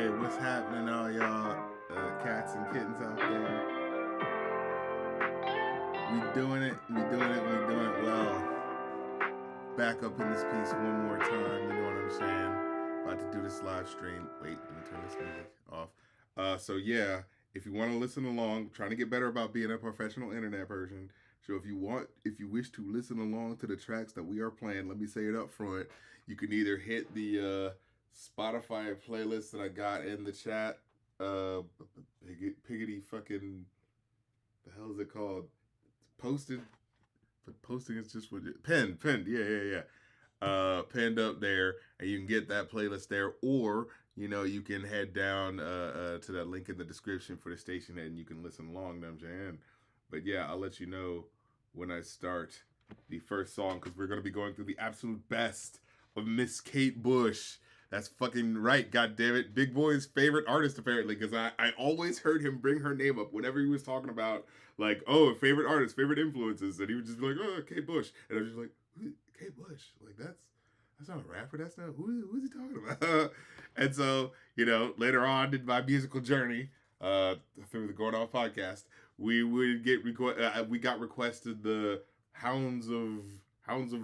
Hey, what's happening, all y'all cats and kittens out there? We doing it, we doing it, we doing it well. Back up in this piece one more time, you know what I'm saying? About to do this live stream. Wait, let me turn this music off. So yeah, if you want to listen along, trying to get better about being a professional internet person. So if you wish to listen along to the tracks that we are playing, let me say it up front. You can either hit the Spotify playlist that I got in the chat. Piggity fucking, the hell is it called? Posted, but posting is just what pinned. Yeah. Pinned up there, and you can get that playlist there, or you can head down to that link in the description for the station, and you can listen along. Them Jan, but yeah, I'll let you know when I start the first song because we're gonna be going through the absolute best of Miss Kate Bush. That's fucking right, god damn it. Big Boy's favorite artist, apparently, because I always heard him bring her name up whenever he was talking about, like, oh, favorite artist, favorite influences, and he would just be like, oh, Kate Bush. And I was just like, Kate Bush? Like, that's not a rapper. That's not, who's he talking about? And so, later on in my musical journey, through the Going Off podcast, we would we got requested the Hounds of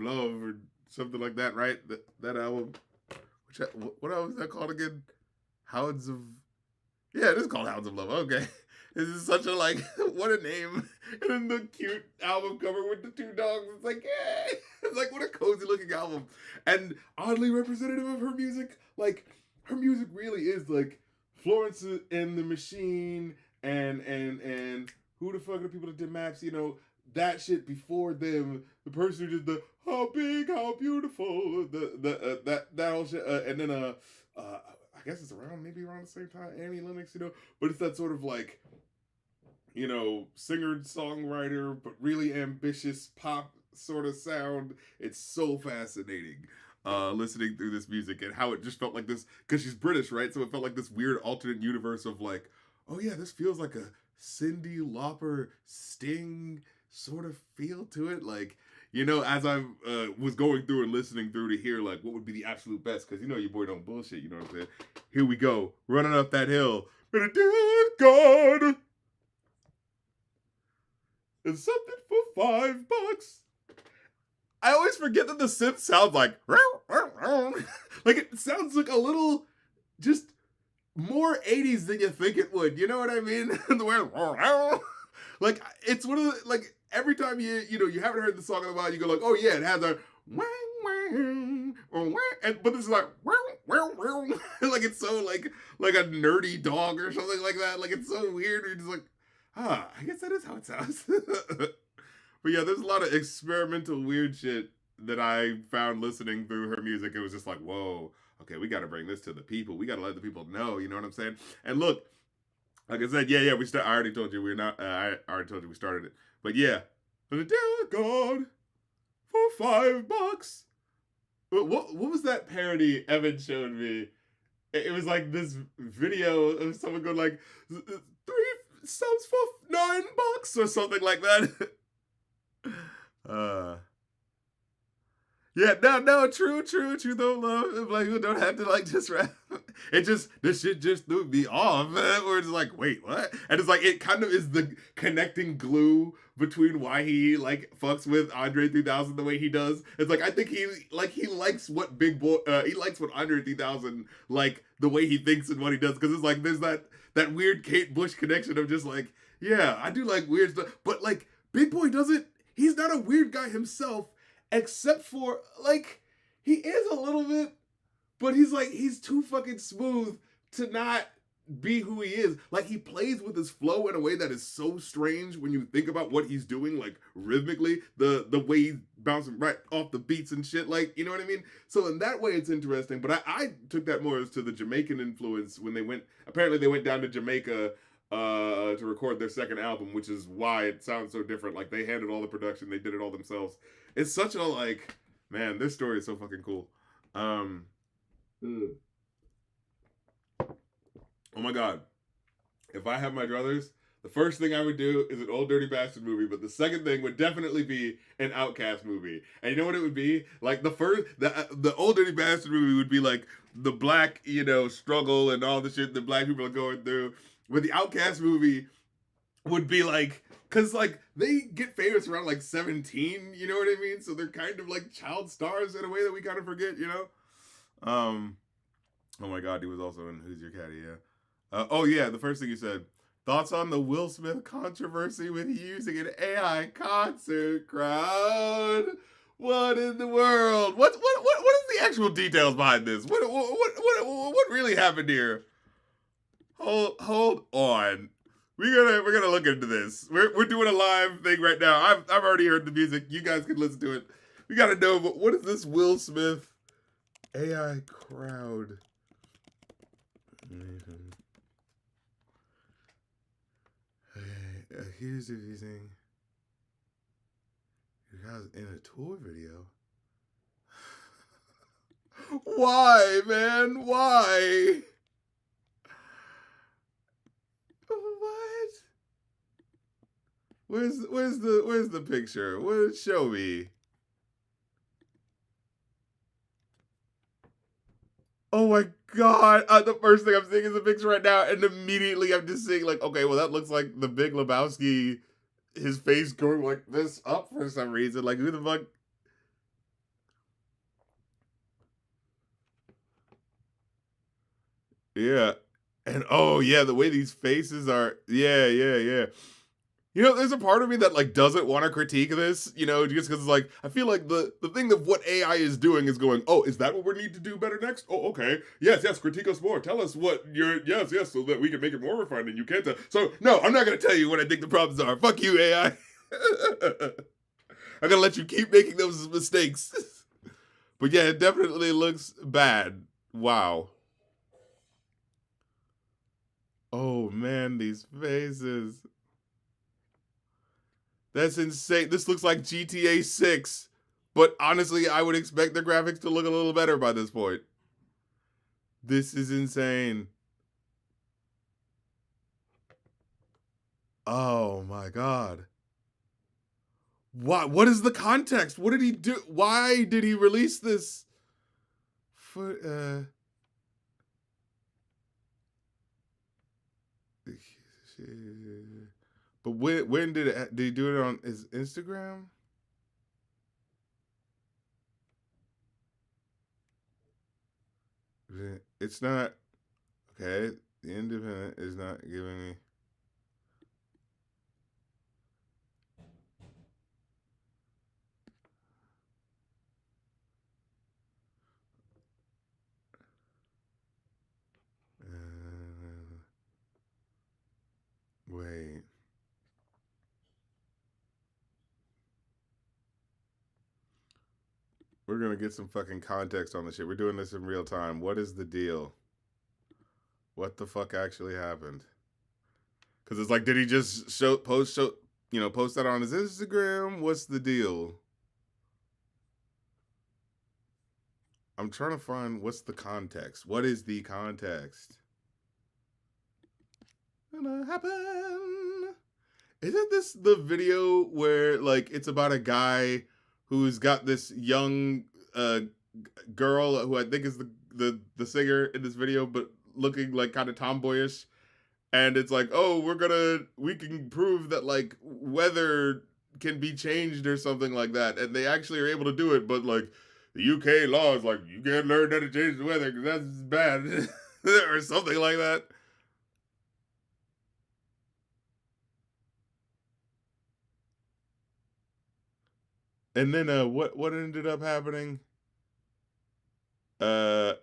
Love or something like that, right? That album. What was that called again? Hounds of... Yeah, it is called Hounds of Love. Okay. This is such a, like, what a name. And then the cute album cover with the two dogs. It's like, yeah. It's like, what a cozy looking album. And oddly representative of her music. Like, her music really is like Florence and the Machine and who the fuck are the people that did Maps? That shit before them. The person who did the how big, how beautiful, that whole shit, and then I guess it's maybe around the same time Annie Lennox, but it's that sort of like, singer songwriter but really ambitious pop sort of sound. It's so fascinating. Listening through this music and how it just felt like this, because she's British, right? So it felt like this weird alternate universe of like, oh yeah, this feels like a Cyndi Lauper Sting sort of feel to it. Like, as I was going through and listening through to hear like what would be the absolute best, because your boy don't bullshit, you know what I'm saying? Here we go, running up that hill. But dear God, it's something for $5. I always forget that the synth sounds like like it sounds like a little just more 80s than you think it would. You know what I mean? The way like it's one of the, like every time you haven't heard the song in a while, you go like, oh yeah, it has a but it's like like it's so like a nerdy dog or something like that. Like it's so weird. You're just like, I guess that is how it sounds. But yeah, there's a lot of experimental weird shit that I found listening through her music. It was just like, whoa, okay, we got to bring this to the people. We got to let the people know, you know what I'm saying? And look, like I said, yeah, I already told you we're not, I already told you we started it. But yeah, dear God, for $5. What was that parody Evan showed me? It was like this video of someone going like, 3 subs for $9 or something like that. Yeah, no, true though, love. Like, you don't have to like just rap. This shit just threw me off, man. Or it's like, wait, what? And it's like, it kind of is the connecting glue between why he like fucks with Andre 3000 the way he does. It's like, I think he likes what he likes what Andre 3000, like the way he thinks and what he does. Cause it's like, there's that weird Kate Bush connection of just like, yeah, I do like weird stuff. But like, Big Boy he's not a weird guy himself. Except for, like, he is a little bit, but he's too fucking smooth to not be who he is. Like, he plays with his flow in a way that is so strange when you think about what he's doing, like, rhythmically, the way he's bouncing right off the beats and shit, like, you know what I mean? So in that way, it's interesting, but I took that more as to the Jamaican influence when apparently they went down to Jamaica to record their second album, which is why it sounds so different. Like, they handled all the production, they did it all themselves. It's such a, like, man, this story is so fucking cool. Oh my God. If I have my druthers, The first thing I would do is an Old Dirty Bastard movie, but the second thing would definitely be an Outkast movie. And you know what it would be? Like the Old Dirty Bastard movie would be like the black, struggle and all the shit that black people are going through. But the Outkast movie would be like, cause like they get famous around like 17, you know what I mean? So they're kind of like child stars in a way that we kind of forget, Oh my God, he was also in Who's Your Caddy, yeah. Oh yeah, the first thing you said. Thoughts on the Will Smith controversy with using an AI concert crowd? What in the world? What is the actual details behind this? What really happened here? Hold on. We're gonna look into this. We're doing a live thing right now. I've already heard the music. You guys can listen to it. We gotta know. But what is this Will Smith AI crowd? Okay, here's the thing. You guys in a tour video. Why, man? Why? What? Where's the picture? Show me. Oh my God. The first thing I'm seeing is a picture right now, and immediately I'm just seeing like, okay, well that looks like the Big Lebowski, his face going like this up for some reason. Like, who the fuck? Yeah. And oh yeah, the way these faces are, yeah. There's a part of me that like doesn't want to critique this, just because it's like I feel like the thing of what AI is doing is going, oh, is that what we need to do better next? Oh, okay, yes, critique us more. Tell us what yes, so that we can make it more refined and you can't tell. So no, I'm not gonna tell you what I think the problems are. Fuck you, AI. I'm gonna let you keep making those mistakes. But yeah, it definitely looks bad. Wow. Oh man, these faces. That's insane. This looks like GTA 6. But honestly, I would expect the graphics to look a little better by this point. This is insane. Oh my God. What is the context? What did he do? Why did he release this? But when did he do it on his Instagram? It's not okay. The Independent is not giving me. Wait. We're gonna get some fucking context on the shit. We're doing this in real time. What is the deal? What the fuck actually happened? Because it's like, did he just post that on his Instagram? What's the deal? I'm trying to find what's the context. What is the context? Gonna happen. Isn't this the video where like it's about a guy who's got this young girl who I think is the singer in this video, but looking like kind of tomboyish, and it's like, oh, we can prove that like weather can be changed or something like that, and they actually are able to do it, but like the UK law is like you can't learn how to change the weather because that's bad or something like that. And then what ended up happening? Yeah.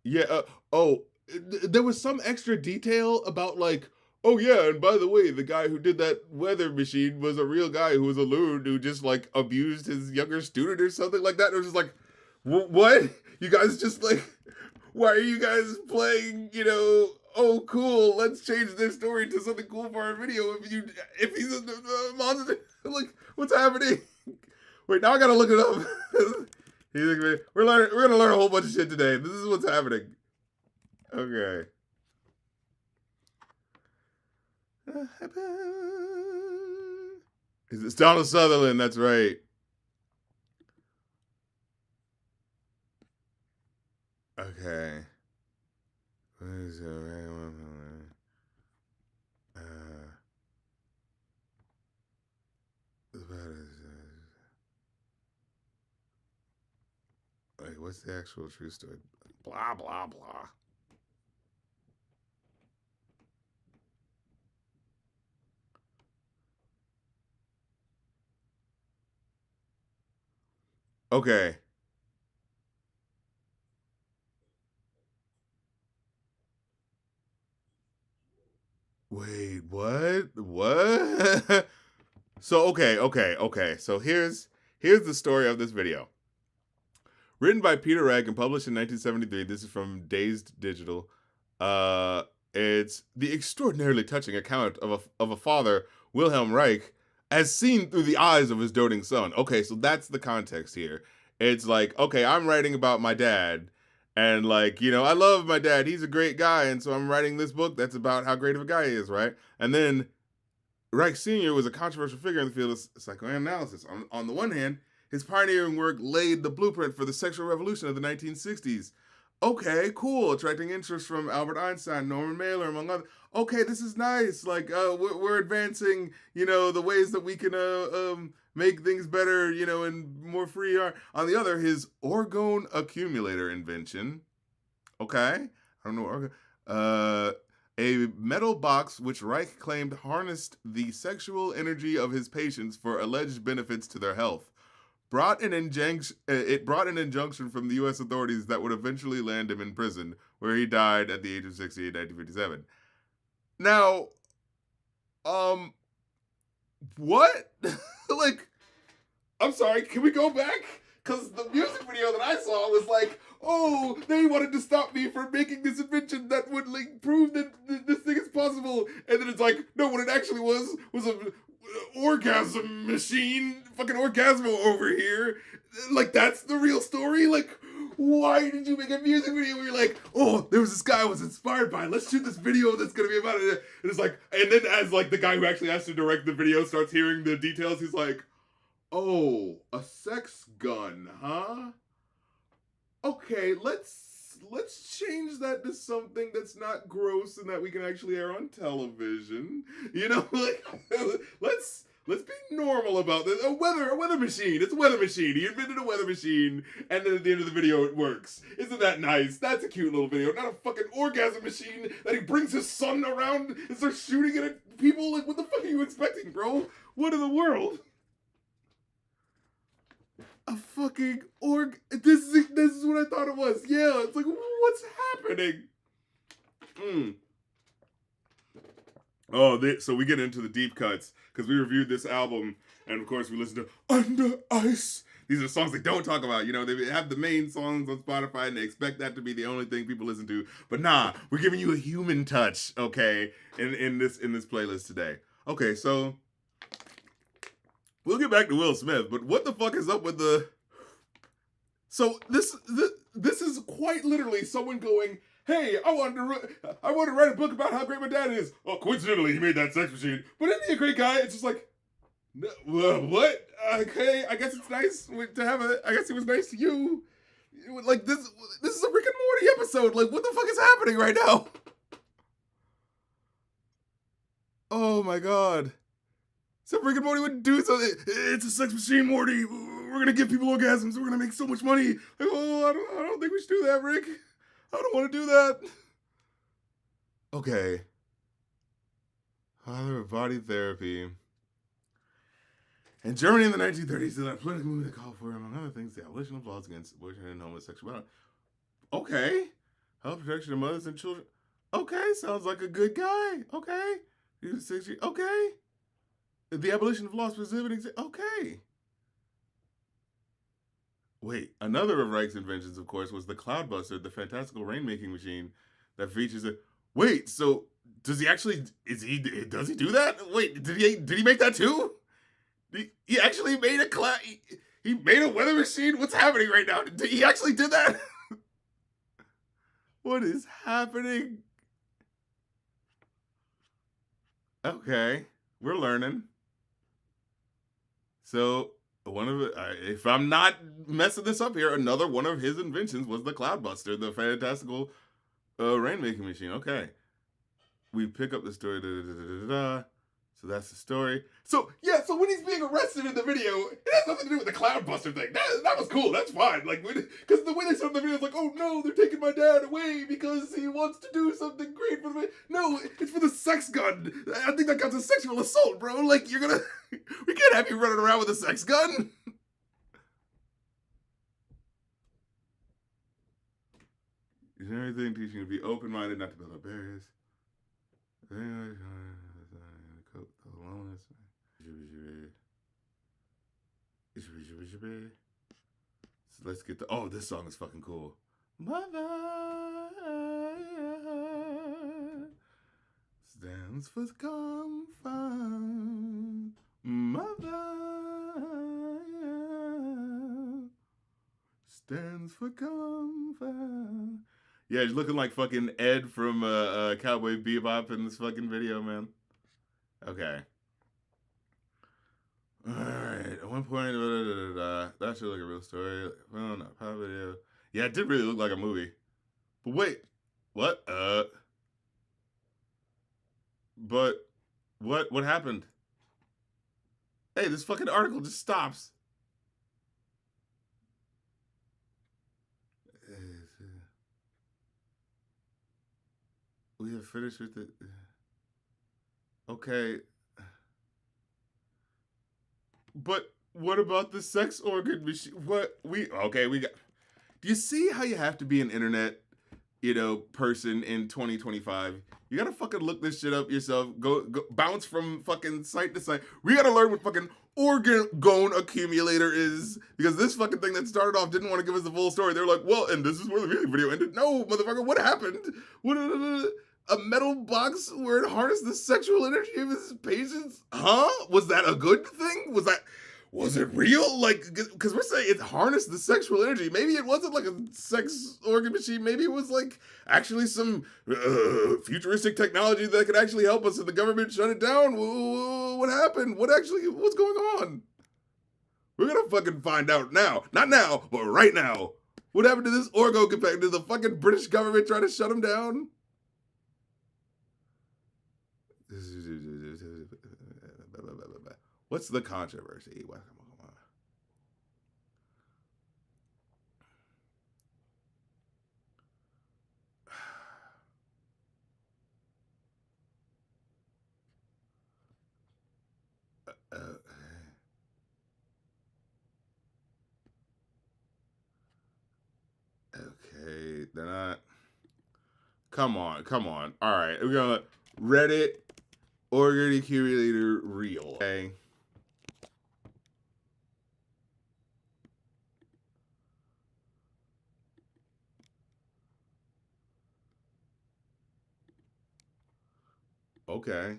There was some extra detail about like, oh yeah, and by the way, the guy who did that weather machine was a real guy who was a loon who just like abused his younger student or something like that. It was just like, what? You guys just like, why are you guys playing? Oh cool, let's change this story to something cool for our video. If he's a monster, like what's happening? Wait, now I gotta look it up. We're gonna learn a whole bunch of shit today. This is what's happening. Okay. It's Donald Sutherland, that's right. Okay. Like, what's the actual true story? Blah, blah, blah. Okay. Wait, what? What? So okay. So here's the story of this video. Written by Peter Reich and published in 1973. This is from Dazed Digital. Uh, it's the extraordinarily touching account of a father, Wilhelm Reich, as seen through the eyes of his doting son. Okay, so that's the context here. It's like, okay, I'm writing about my dad, and like, you know, I love my dad. He's a great guy, and so I'm writing this book that's about how great of a guy he is, right? And then Reich Sr. was a controversial figure in the field of psychoanalysis. On the one hand, his pioneering work laid the blueprint for the sexual revolution of the 1960s. Okay, cool. Attracting interest from Albert Einstein, Norman Mailer, among others. Okay, this is nice. Like, we're advancing, you know, the ways that we can make things better, you know, and more free art. On the other, his orgone accumulator invention. Okay, I don't know. A metal box which Reich claimed harnessed the sexual energy of his patients for alleged benefits to their health. It brought an injunction from the U.S. authorities that would eventually land him in prison, where he died at the age of 60 in 1957. Now, what? Like, I'm sorry, can we go back? Because the music video that I saw was like, oh, they wanted to stop me from making this invention that would like prove that this thing is possible. And then it's like, no, what it actually was a orgasm machine, fucking Orgasmo over here. Like, that's the real story? Like, why did you make a music video where you're like, oh, there was this guy I was inspired by, let's shoot this video that's gonna be about it. And it's like, and then as like the guy who actually has to direct the video starts hearing the details, he's like, oh, a sex gun, huh? Okay, let's change that to something that's not gross and that we can actually air on television. You know, like let's be normal about this. A weather machine. It's a weather machine. He invented a weather machine, and then at the end of the video, it works. Isn't that nice? That's a cute little video. Not a fucking orgasm machine that he brings his son around and starts shooting it at people. Like, what the fuck are you expecting, bro? What in the world? A fucking This is what I thought it was. Yeah, it's like, what's happening? Oh, so we get into the deep cuts because we reviewed this album, and of course we listened to Under Ice. These are songs they don't talk about. You know, they have the main songs on Spotify, and they expect that to be the only thing people listen to. But nah, we're giving you a human touch, okay, in this playlist today. Okay, so we'll get back to Will Smith, but what the fuck is up with the... So this is quite literally someone going, hey, I want to write a book about how great my dad is. Oh, coincidentally, he made that sex machine. But isn't he a great guy? It's just like, what? Okay, I guess it's nice to have I guess he was nice to you. Like, this is a Rick and Morty episode. Like, what the fuck is happening right now? Oh my god. So Rick and Morty would do something. It's a sex machine, Morty. We're gonna give people orgasms. We're gonna make so much money. Like, oh, I don't think we should do that, Rick. I don't want to do that. Okay. Father of body therapy. In Germany in the 1930s, there was a political movement that called for, among other things, the abolition of laws against abortion and homosexuality. Okay. Health protection of mothers and children. Okay, sounds like a good guy. Okay. He was 60. Okay. The abolition of laws prohibiting. Okay. Wait, another of Reich's inventions, of course, was the Cloudbuster, the fantastical rainmaking machine that features a... Wait, so does he actually... Does he do that? Wait, did he make that too? He actually made a he made a weather machine? What's happening right now? He actually did that? What is happening? Okay, we're learning. So one of it, if I'm not messing this up here, another one of his inventions was the Cloudbuster, the fantastical rainmaking machine. Okay, we pick up the story. So that's the story. So yeah, so when he's being arrested in the video, it has nothing to do with the Cloudbuster thing. That was cool. That's fine. Like, because the way they set up the video is like, oh no, they're taking my dad away because he wants to do something great for the. No, it's for the sex gun. I think that counts as sexual assault, bro. Like, you're gonna, we can't have you running around with a sex gun. Is everything teaching you to be open-minded, not to build up barriers? So let's get the. Oh, this song is fucking cool. Mother stands for comfort. Mother stands for comfort. Yeah, he's looking like fucking Ed from Cowboy Bebop in this fucking video, man. Okay. Alright, at one point, that should look a real story. Well, not pop video. Yeah, it did really look like a movie. But wait, what? But what happened? Hey, this fucking article just stops. We have finished with it. Okay. But what about the sex organ machine? We got. Do you see how you have to be an internet, person in 2025? You gotta fucking look this shit up yourself. Go bounce from fucking site to site. We gotta learn what fucking orgone accumulator is, because this fucking thing that started off didn't want to give us the full story. They were like, well, and this is where the music video ended. No, motherfucker, what happened? What? A metal box where it harnessed the sexual energy of his patients? Huh? Was that a good thing? Was it real? Like, because we're saying it harnessed the sexual energy. Maybe it wasn't like a sex organ machine. Maybe it was like actually some futuristic technology that could actually help us, and the government shut it down. What happened? What's going on? We're gonna fucking find out now. Not now, but right now. What happened to this orgo compared to the fucking British government trying to shut him down? What's the controversy? Okay, they're not. Come on. All right, we're gonna Reddit organ accumulator real. Okay.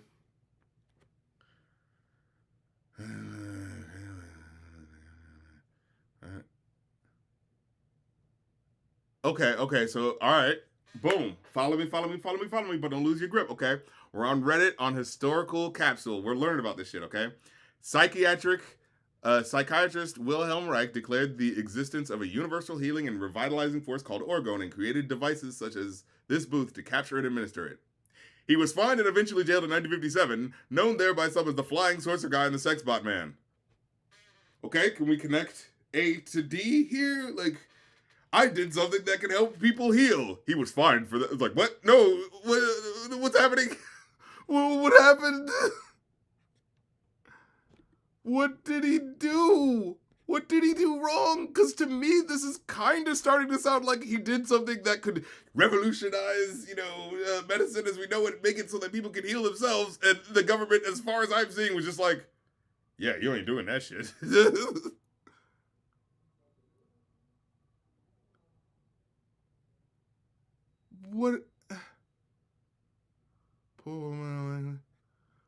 Okay. Okay, so all right. Boom. Follow me, but don't lose your grip, okay? We're on Reddit on historical capsule. We're learning about this shit, okay? Psychiatrist Wilhelm Reich declared the existence of a universal healing and revitalizing force called orgone and created devices such as this booth to capture and administer it. He was fined and eventually jailed in 1957, known there by some as the Flying Sorcerer Guy and the Sex Bot Man. Okay, can we connect A to D here? Like, I did something that can help people heal. He was fined for that. It's like, what? No, what's happening? What happened? What did he do? What did he do wrong? Because to me, this is kind of starting to sound like he did something that could revolutionize, medicine as we know it, make it so that people can heal themselves. And the government, as far as I'm seeing, was just like, yeah, you ain't doing that shit. What? Poor man.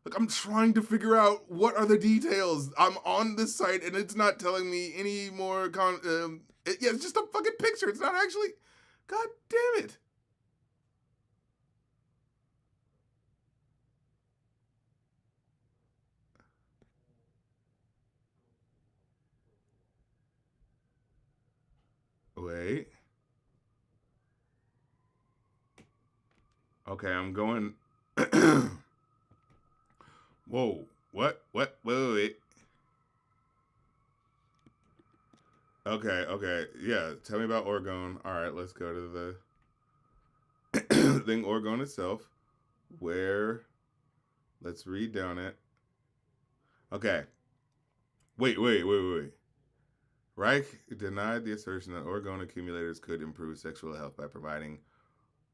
Like, I'm trying to figure out what are the details. I'm on this site and it's not telling me any more. It's just a fucking picture. It's not actually. God damn it. Wait. Okay, I'm going. Whoa. What? Wait. Okay. Yeah, tell me about orgone. All right, let's go to the thing, orgone itself. Where? Let's read down it. Okay. Wait. Reich denied the assertion that orgone accumulators could improve sexual health by providing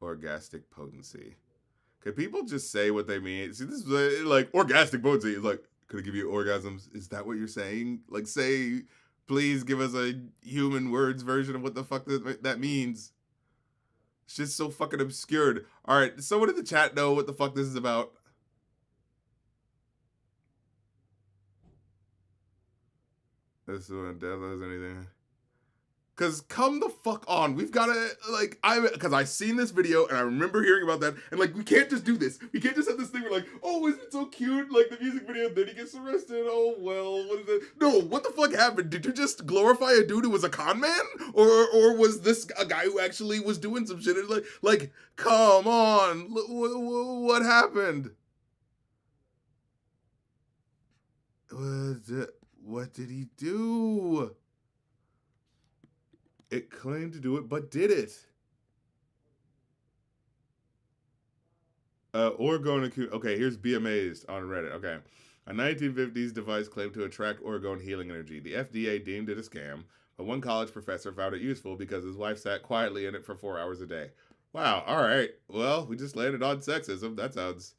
orgastic potency. Could people just say what they mean? See, this is like orgastic potency. It's like, could it give you orgasms? Is that what you're saying? Like, say, please give us a human words version of what the fuck that means. It's just so fucking obscured. All right, someone in the chat know what the fuck this is about. This one downloads anything. Cause come the fuck on, we've gotta because I seen this video and I remember hearing about that, and like we can't just do this. We can't just have this thing where like, oh, isn't it so cute? Like the music video, then he gets arrested. Oh well, what is it? No, what the fuck happened? Did you just glorify a dude who was a con man, or was this a guy who actually was doing some shit? Like, come on, what happened? What did he do? It claimed to do it, but did it? Orgone. Okay, here's Be Amazed on Reddit. Okay. A 1950s device claimed to attract orgone healing energy. The FDA deemed it a scam, but one college professor found it useful because his wife sat quietly in it for 4 hours a day. Wow, all right. Well, we just landed on sexism. That sounds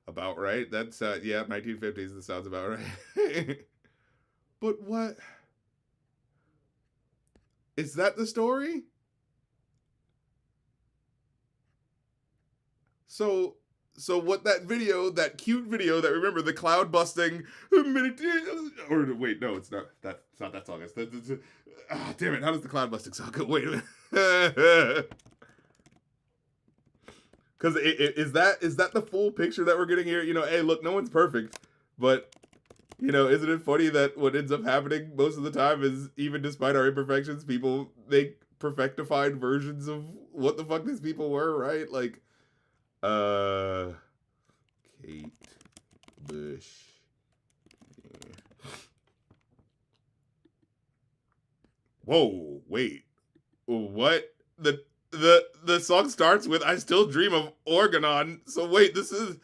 about right. That's, yeah, 1950s. That sounds about right. But what? Is that the story? So what that video, that cute video that, remember, the cloud busting, or wait, no, it's not that song. It's damn it, how does the cloud busting song go? Wait a minute. Because is that the full picture that we're getting here? You know, hey, look, no one's perfect, but you know, isn't it funny that what ends up happening most of the time is, even despite our imperfections, people make perfectified versions of what the fuck these people were, right? Like, Kate Bush. Whoa, wait. What? The song starts with "I still dream of Organon." So wait, this is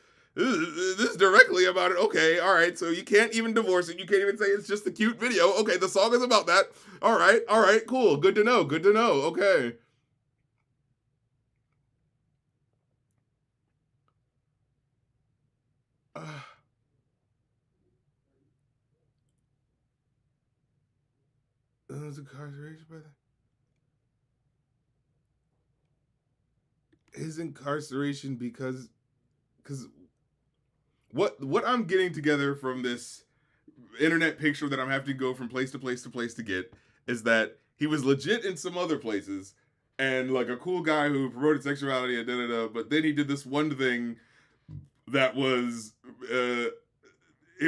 directly about it. Okay, all right. So you can't even divorce it. You can't even say it's just a cute video. Okay, the song is about that. All right, cool. Good to know. Okay. Was incarceration by his incarceration because what I'm getting together from this internet picture that I'm having to go from place to place to get is that he was legit in some other places and like a cool guy who promoted sexuality and but then he did this one thing that was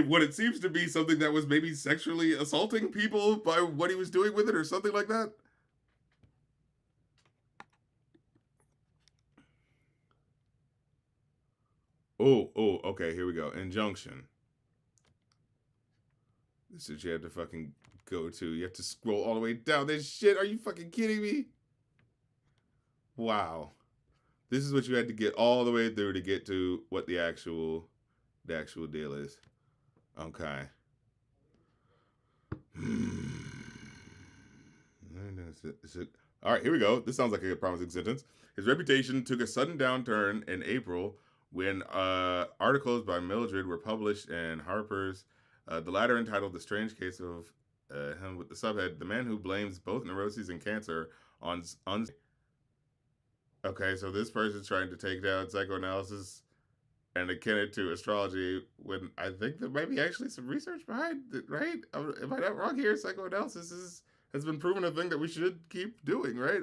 what it seems to be something that was maybe sexually assaulting people by what he was doing with it or something like that. Oh, okay, here we go. Injunction. This is what you have to fucking go to. You have to scroll all the way down. This shit, are you fucking kidding me? Wow. This is what you had to get all the way through to get to what the actual deal is. Okay. All right, here we go. This sounds like a promising sentence. His reputation took a sudden downturn in April when articles by Mildred were published in Harper's, the latter entitled "The Strange Case of Him," with the subhead "The Man Who Blames Both Neuroses and Cancer on." Okay, so this person's trying to take down psychoanalysis and akin it to astrology, when I think there might be actually some research behind it, right? Am I not wrong here? Psychoanalysis has been proven a thing that we should keep doing, right?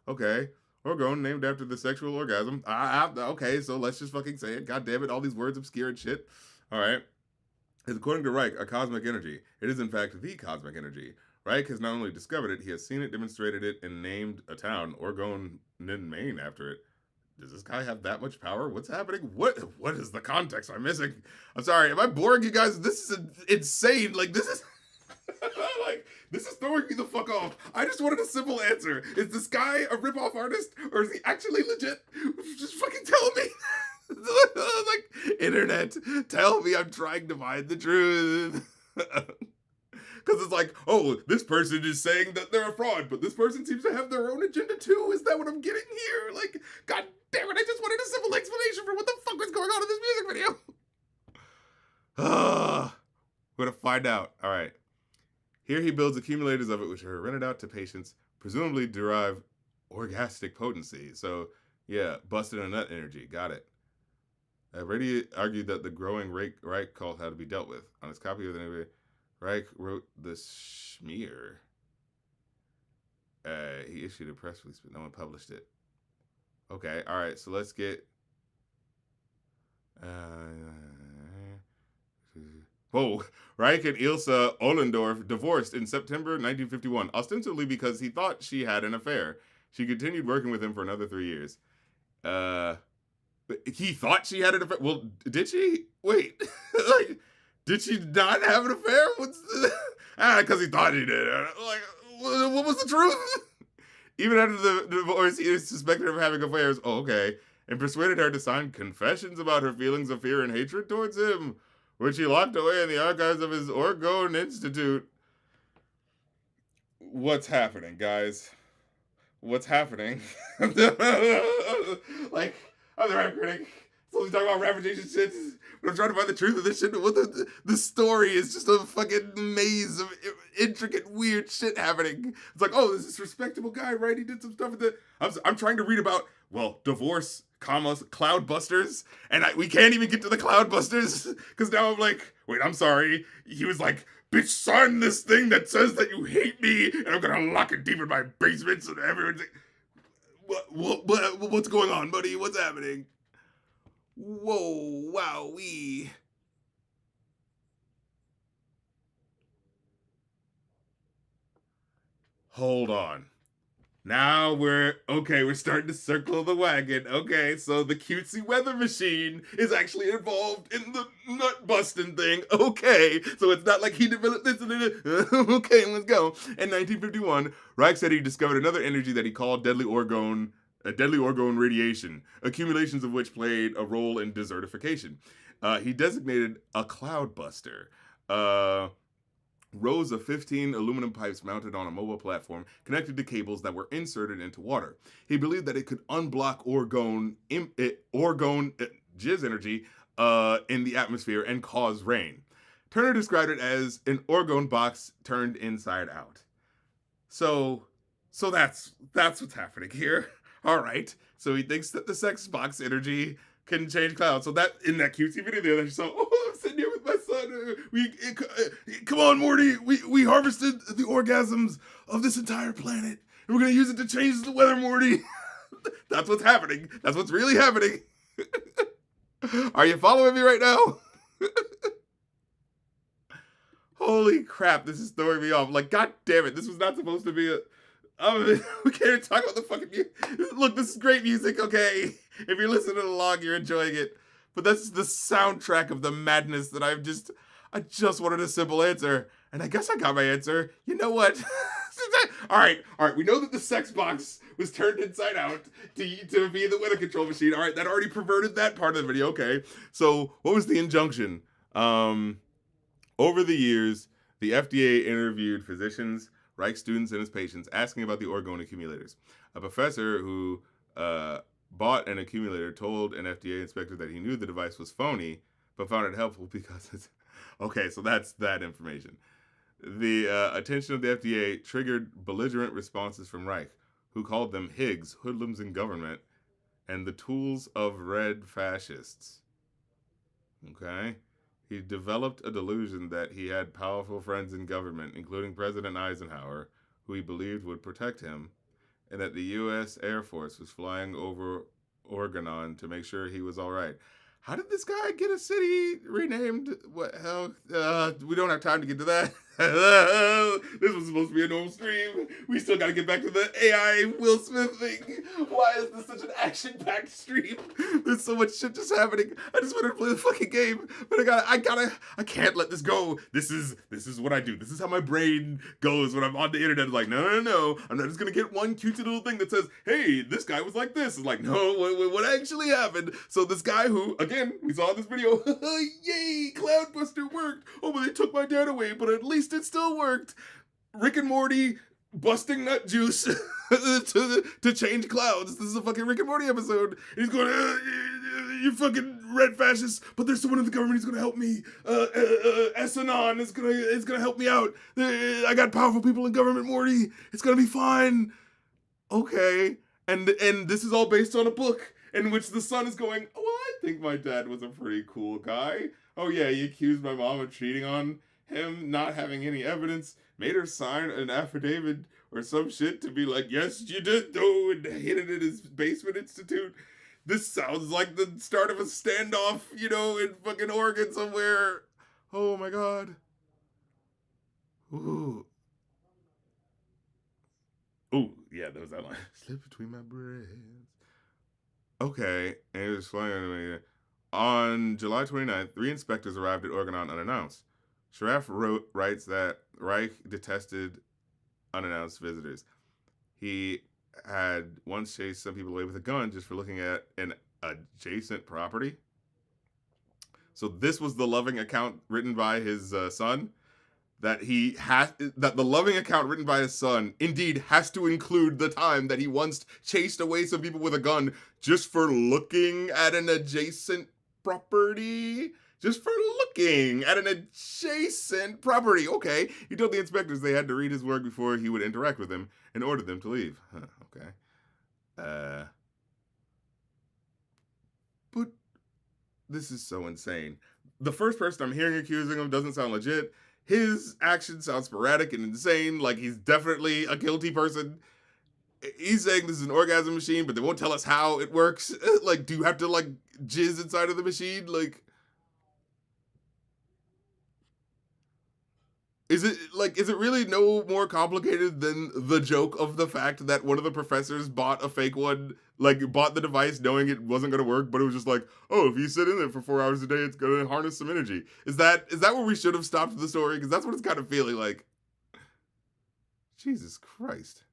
Okay. Orgone, named after the sexual orgasm. Okay, so let's just fucking say it. God damn it, all these words obscure and shit. All right. According to Reich, a cosmic energy. It is, in fact, the cosmic energy. Reich has not only discovered it, he has seen it, demonstrated it, and named a town, Oregon, in Maine, after it. Does this guy have that much power? What's happening? What is the context I'm missing? I'm sorry, am I boring you guys? This is insane. Like, this is like, this is throwing me the fuck off. I just wanted a simple answer. Is this guy a ripoff artist, or is he actually legit? Just fucking tell me. Like, internet, tell me I'm trying to find the truth. Because it's like, oh, this person is saying that they're a fraud, but this person seems to have their own agenda too. Is that what I'm getting here? Like, god damn it, I just wanted a simple explanation for what the fuck was going on in this music video. We're gonna find out. All right. Here he builds accumulators of it, which are rented out to patients, presumably derive orgastic potency. So, yeah, busted a nut energy. Got it. Brady argued that the growing Reich cult had to be dealt with. On his copy of the Reich wrote the schmear. He issued a press release, but no one published it. Okay, all right, so let's get... Whoa, Reich and Ilse Ollendorf divorced in September 1951, ostensibly because he thought she had an affair. She continued working with him for another 3 years. He thought she had an affair? Well, did she? Wait, like, did she not have an affair? What's because he thought he did. Like, what was the truth? Even after the divorce, he suspected her of having affairs. Oh, okay. And persuaded her to sign confessions about her feelings of fear and hatred towards him, which he locked away in the archives of his Oregon Institute. What's happening, guys? What's happening? Like, I'm the rap critic. So we talk about reputation shit. But I'm trying to find the truth of this shit. What the story is just a fucking maze of intricate, weird shit happening. It's like, oh, this is a respectable guy, right? He did some stuff with the... I'm trying to read about, well, divorce, commas, Cloudbusters. And we can't even get to the Cloudbusters. Because now I'm like, wait, I'm sorry. He was like, bitch, sign this thing that says that you hate me. And I'm going to lock it deep in my basement so that everyone's like, what's going on, buddy? What's happening? Whoa, wowee. Hold on. Now we're starting to circle the wagon. Okay, so the cutesy weather machine is actually involved in the nut busting thing. Okay, so it's not like he developed this. Okay, let's go. In 1951, Reich said he discovered another energy that he called deadly orgone radiation, accumulations of which played a role in desertification. He designated a cloudbuster. Rows of 15 aluminum pipes mounted on a mobile platform connected to cables that were inserted into water. He believed that it could unblock orgone jizz energy in the atmosphere and cause rain. Turner described it as an orgone box turned inside out. So that's what's happening here. All right. So he thinks that the sex box energy can change clouds. So that in that cutesy video there, that you saw, oh, I'm sitting here with my son. Come on, Morty. We harvested the orgasms of this entire planet, and we're gonna use it to change the weather, Morty. That's what's happening. That's what's really happening. Are you following me right now? Holy crap! This is throwing me off. Like, god damn it! This was not supposed to be a. We can't even talk about the fucking music. Look, this is great music, okay? If you're listening along, you're enjoying it. But that's the soundtrack of the madness that I just wanted a simple answer. And I guess I got my answer. You know what? All right. We know that the sex box was turned inside out to be the weather control machine. All right, that already perverted that part of the video. Okay. So what was the injunction? Over the years, the FDA interviewed physicians, Reich students, and his patients, asking about the orgone accumulators. A professor who bought an accumulator told an FDA inspector that he knew the device was phony, but found it helpful because it's... Okay, so that's that information. The attention of the FDA triggered belligerent responses from Reich, who called them Higgs, hoodlums in government, and the tools of red fascists. Okay? He developed a delusion that he had powerful friends in government, including President Eisenhower, who he believed would protect him, and that the U.S. Air Force was flying over Oregon to make sure he was all right. How did this guy get a city renamed? What hell? We don't have time to get to that. This was supposed to be a normal stream. We still gotta get back to the AI Will Smith thing. Why is this such an action-packed stream? There's so much shit just happening. I just wanted to play the fucking game, but I can't let this go. This is what I do. This is how my brain goes when I'm on the internet. It's like, no. I'm not just gonna get one cute little thing that says, hey, this guy was like this. It's like, no, what actually happened? So this guy who, again, we saw this video, yay, Cloudbuster worked. Oh, but they took my dad away, but at least it still worked. Rick and Morty busting nut juice to change clouds. This is a fucking Rick and Morty episode. He's going, you fucking red fascists, but there's someone in the government who's gonna help me. Esanon is gonna help me out. I got powerful people in government, Morty. It's gonna be fine. Okay. And this is all based on a book in which the son is going, well, I think my dad was a pretty cool guy. Oh yeah, he accused my mom of cheating on him, not having any evidence, made her sign an affidavit or some shit to be like, yes, you did though, and hid it in his basement institute. This sounds like the start of a standoff, in fucking Oregon somewhere. Oh my god. Ooh. Ooh, yeah, there was that line. Slip between my breasts. Okay, and it was funny. On July 29th, 3 inspectors arrived at Oregon unannounced. Sharaf writes that Reich detested unannounced visitors. He had once chased some people away with a gun just for looking at an adjacent property. So this was the loving account written by his son. That the loving account written by his son indeed has to include the time that he once chased away some people with a gun just for looking at an adjacent property. Just for looking at an adjacent property. Okay. He told the inspectors they had to read his work before he would interact with them and ordered them to leave. Huh, okay. But this is so insane. The first person I'm hearing accusing him doesn't sound legit. His actions sound sporadic and insane, like he's definitely a guilty person. He's saying this is an orgasm machine, but they won't tell us how it works. Like, do you have to, jizz inside of the machine? Is it really no more complicated than the joke of the fact that one of the professors bought a fake one, bought the device knowing it wasn't going to work, but it was just like, oh, if you sit in there for 4 hours a day, it's going to harness some energy. Is that where we should have stopped the story? Because that's what it's kind of feeling like. Jesus Christ.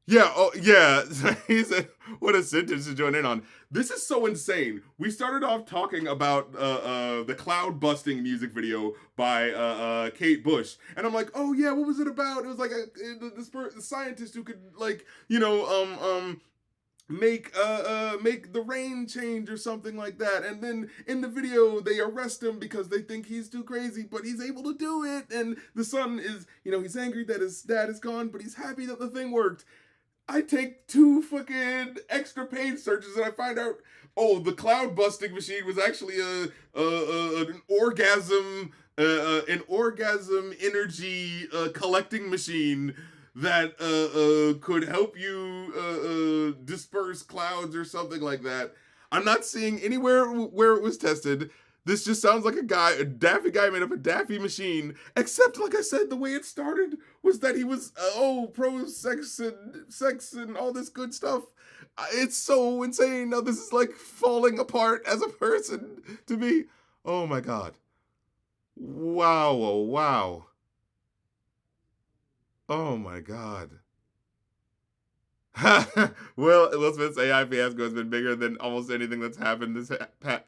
Yeah, oh, yeah. He said, what a sentence to join in on. This is so insane. We started off talking about the Cloudbusting music video by Kate Bush. And I'm like, oh, yeah, what was it about? It was like this scientist who could, make the rain change or something like that. And then in the video, they arrest him because they think he's too crazy, but he's able to do it. And the son is, he's angry that his dad is gone, but he's happy that the thing worked. I take 2 fucking extra page searches and I find out, oh, the Cloudbusting machine was actually an orgasm energy collecting machine that could help you disperse clouds or something like that. I'm not seeing anywhere where it was tested. This just sounds like a daffy guy made up a daffy machine. Except, like I said, the way it started was that he was, pro sex and all this good stuff. It's so insane. Now this is falling apart as a person to me. Oh my god. Wow, oh wow. Oh my god. Well, Will Smith's AI fiasco has been bigger than almost anything that's happened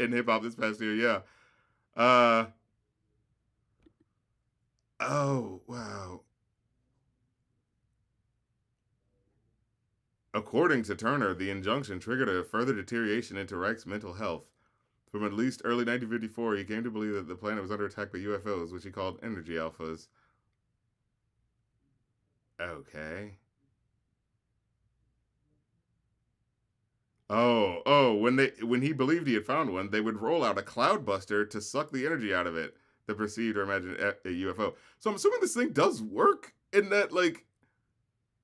in hip hop this past year. Yeah. Oh wow. According to Turner, the injunction triggered a further deterioration into Reich's mental health. From at least early 1954, he came to believe that the planet was under attack by UFOs, which he called energy alphas. Okay. Oh, when he believed he had found one, they would roll out a cloudbuster to suck the energy out of it, the perceived or imagined a UFO. So I'm assuming this thing does work in that,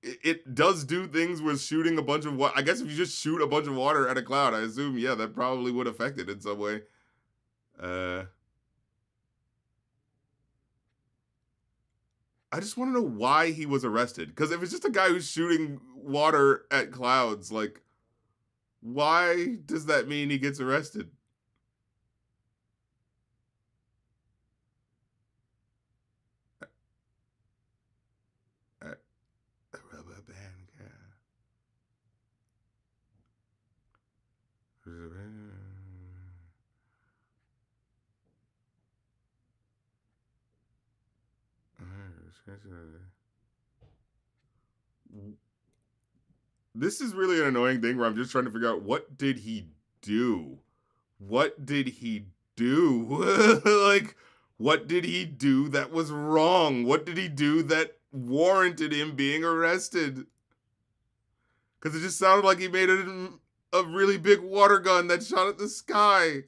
it does do things with shooting a bunch of water. I guess if you just shoot a bunch of water at a cloud, I assume, yeah, that probably would affect it in some way. I just want to know why he was arrested. Because if it's just a guy who's shooting water at clouds, like, why does that mean he gets arrested? A rubber band guy. This is really an annoying thing where I'm just trying to figure out what did he do? What did he do? Like, what did he do that was wrong? What did he do that warranted him being arrested? Because it just sounded like he made a really big water gun that shot at the sky.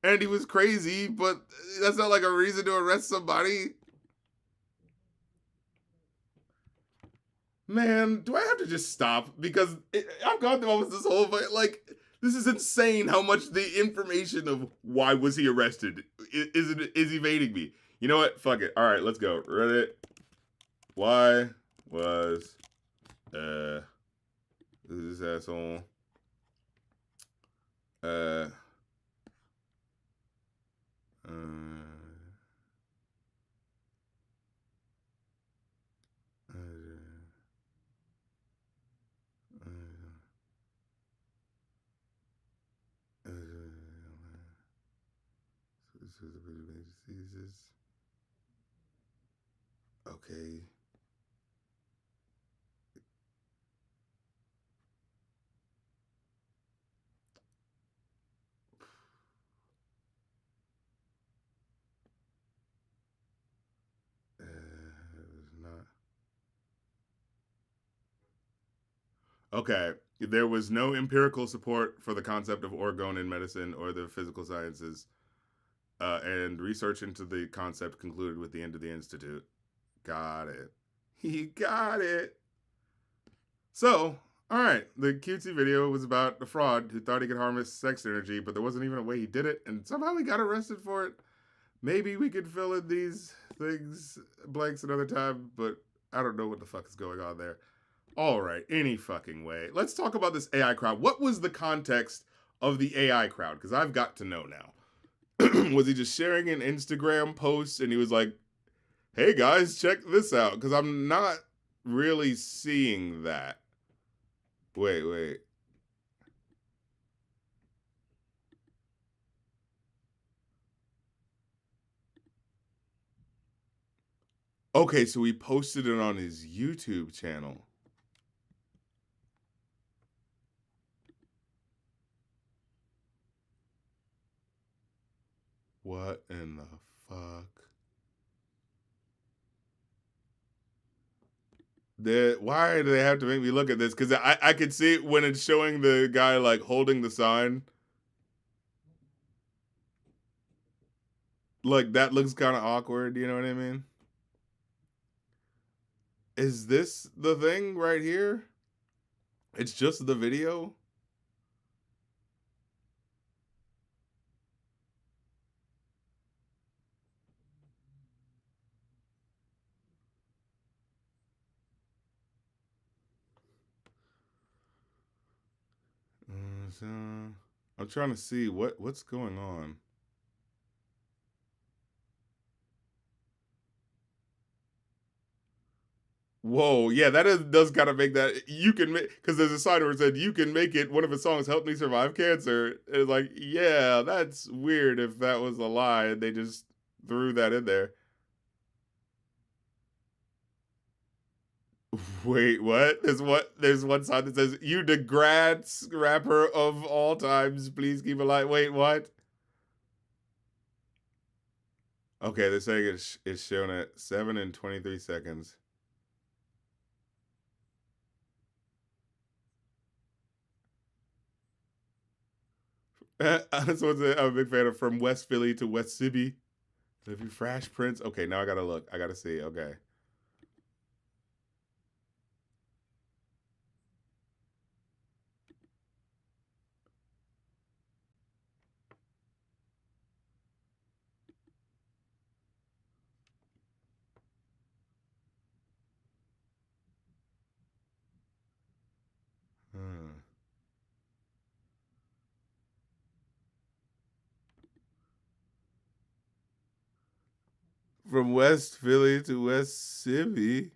And he was crazy, but that's not like a reason to arrest somebody. Man, do I have to just stop? Because I've gone through almost this whole fight. Like, this is insane how much the information of why was he arrested is evading me. You know what? Fuck it. All right, let's go. Reddit. Why was this asshole okay. Okay, there was no empirical support for the concept of orgone in medicine or the physical sciences, and research into the concept concluded with the end of the institute. Got it. He got it. So, all right, the cutesy video was about a fraud who thought he could harness sex energy, but there wasn't even a way he did it, and somehow he got arrested for it. Maybe we could fill in these things blanks another time, but I don't know what the fuck is going on there. All right, any fucking way. Let's talk about this AI crowd. What was the context of the AI crowd? Because I've got to know now. Was he just sharing an Instagram post and he was like, hey guys, check this out? Because I'm not really seeing that. Wait. Okay, so he posted it on his YouTube channel. What in the fuck? Why do they have to make me look at this? Because I could see it when it's showing the guy like holding the sign. Like that looks kind of awkward, you know what I mean? Is this the thing right here? It's just the video? So, I'm trying to see what's going on. Whoa, yeah, does kind of make that you can make, because there's a sign where it said you can make it. One of his songs helped me survive cancer. It's like, yeah, that's weird if that was a lie and they just threw that in there. Wait, what? There's one song that says, you Degrats rapper of all times, please keep alive. Wait, what? Okay, they're saying it's shown at 7 and 23 seconds. That's what I'm a big fan of. From West Philly to West Sibby. If you Fresh Prince. Okay, now I gotta look. I gotta see. Okay. From West Philly to West Sibby.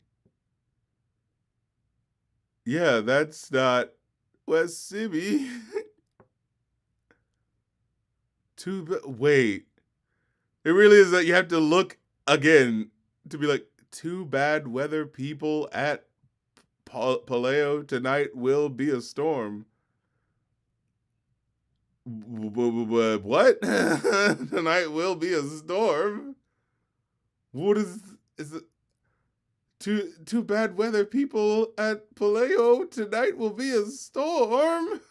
Yeah, that's not West Sibby. Wait. It really is that you have to look again to be like, too bad weather people at Paleo tonight will be a storm. What? Tonight will be a storm? What is it? Too bad weather people at Paleo tonight will be a storm?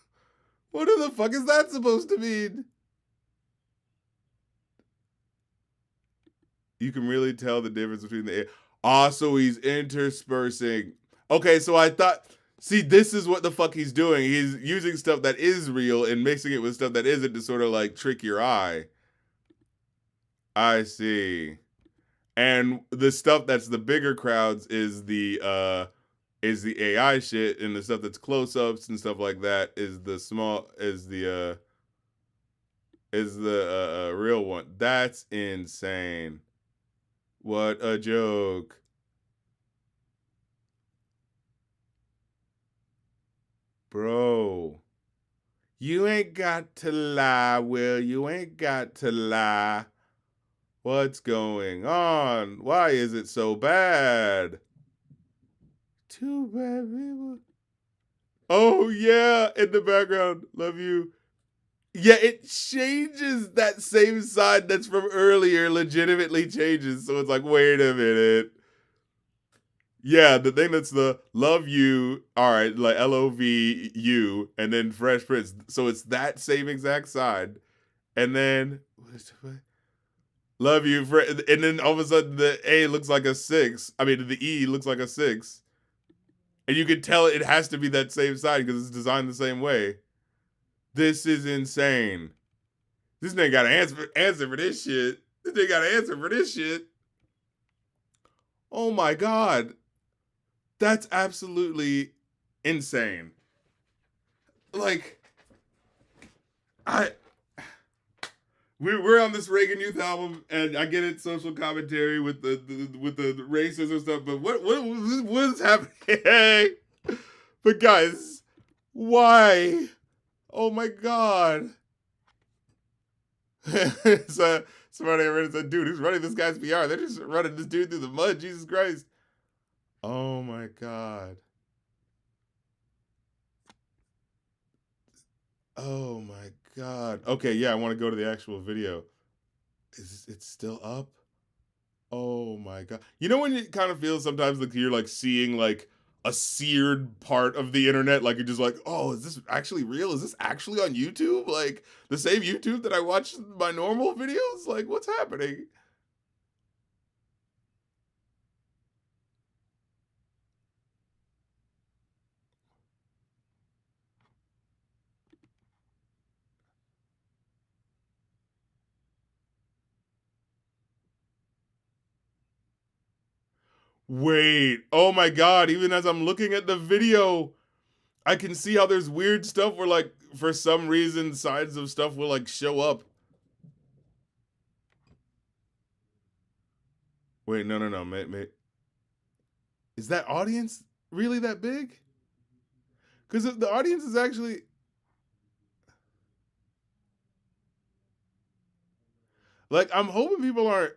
What the fuck is that supposed to mean? You can really tell the difference between the... so he's interspersing. Okay, so I thought... See, this is what the fuck he's doing. He's using stuff that is real and mixing it with stuff that isn't to sort of like trick your eye. I see. And the stuff that's the bigger crowds is the AI shit, and the stuff that's close-ups and stuff like that is the real one. That's insane. What a joke. Bro. You ain't got to lie, Will. You ain't got to lie. What's going on? Why is it so bad? Too bad people. Oh, yeah, in the background. Love you. Yeah, it changes that same side that's from earlier, legitimately changes. So it's like, wait a minute. Yeah, the thing that's the love you, all right, like LOVU, and then Fresh Prince. So it's that same exact side. And then, love you, and then all of a sudden the A looks like a 6. I mean, the E looks like a 6. And you can tell it has to be that same side because it's designed the same way. This is insane. This nigga got an answer for this shit. This nigga got an answer for this shit. Oh my God. That's absolutely insane. Like, we're on this Reagan Youth album, and I get it, social commentary with the racism stuff, but what is happening? But guys, why? Oh my God. So somebody already said, dude, who's running this guy's PR? They're just running this dude through the mud, Jesus Christ. Oh my God. Oh my God. Okay, yeah, I want to go to the actual video. Is it still up? Oh my God. You know when you kind of feel sometimes like you're like seeing like a seared part of the internet, like you're just like, oh, is this actually real? Is this actually on YouTube? Like the same YouTube that I watch my normal videos? Like what's happening? Wait, oh my God, even as I'm looking at the video, I can see how there's weird stuff where like for some reason sides of stuff will like show up. Wait, no. Is that audience really that big? Because the audience is actually... Like, I'm hoping people aren't...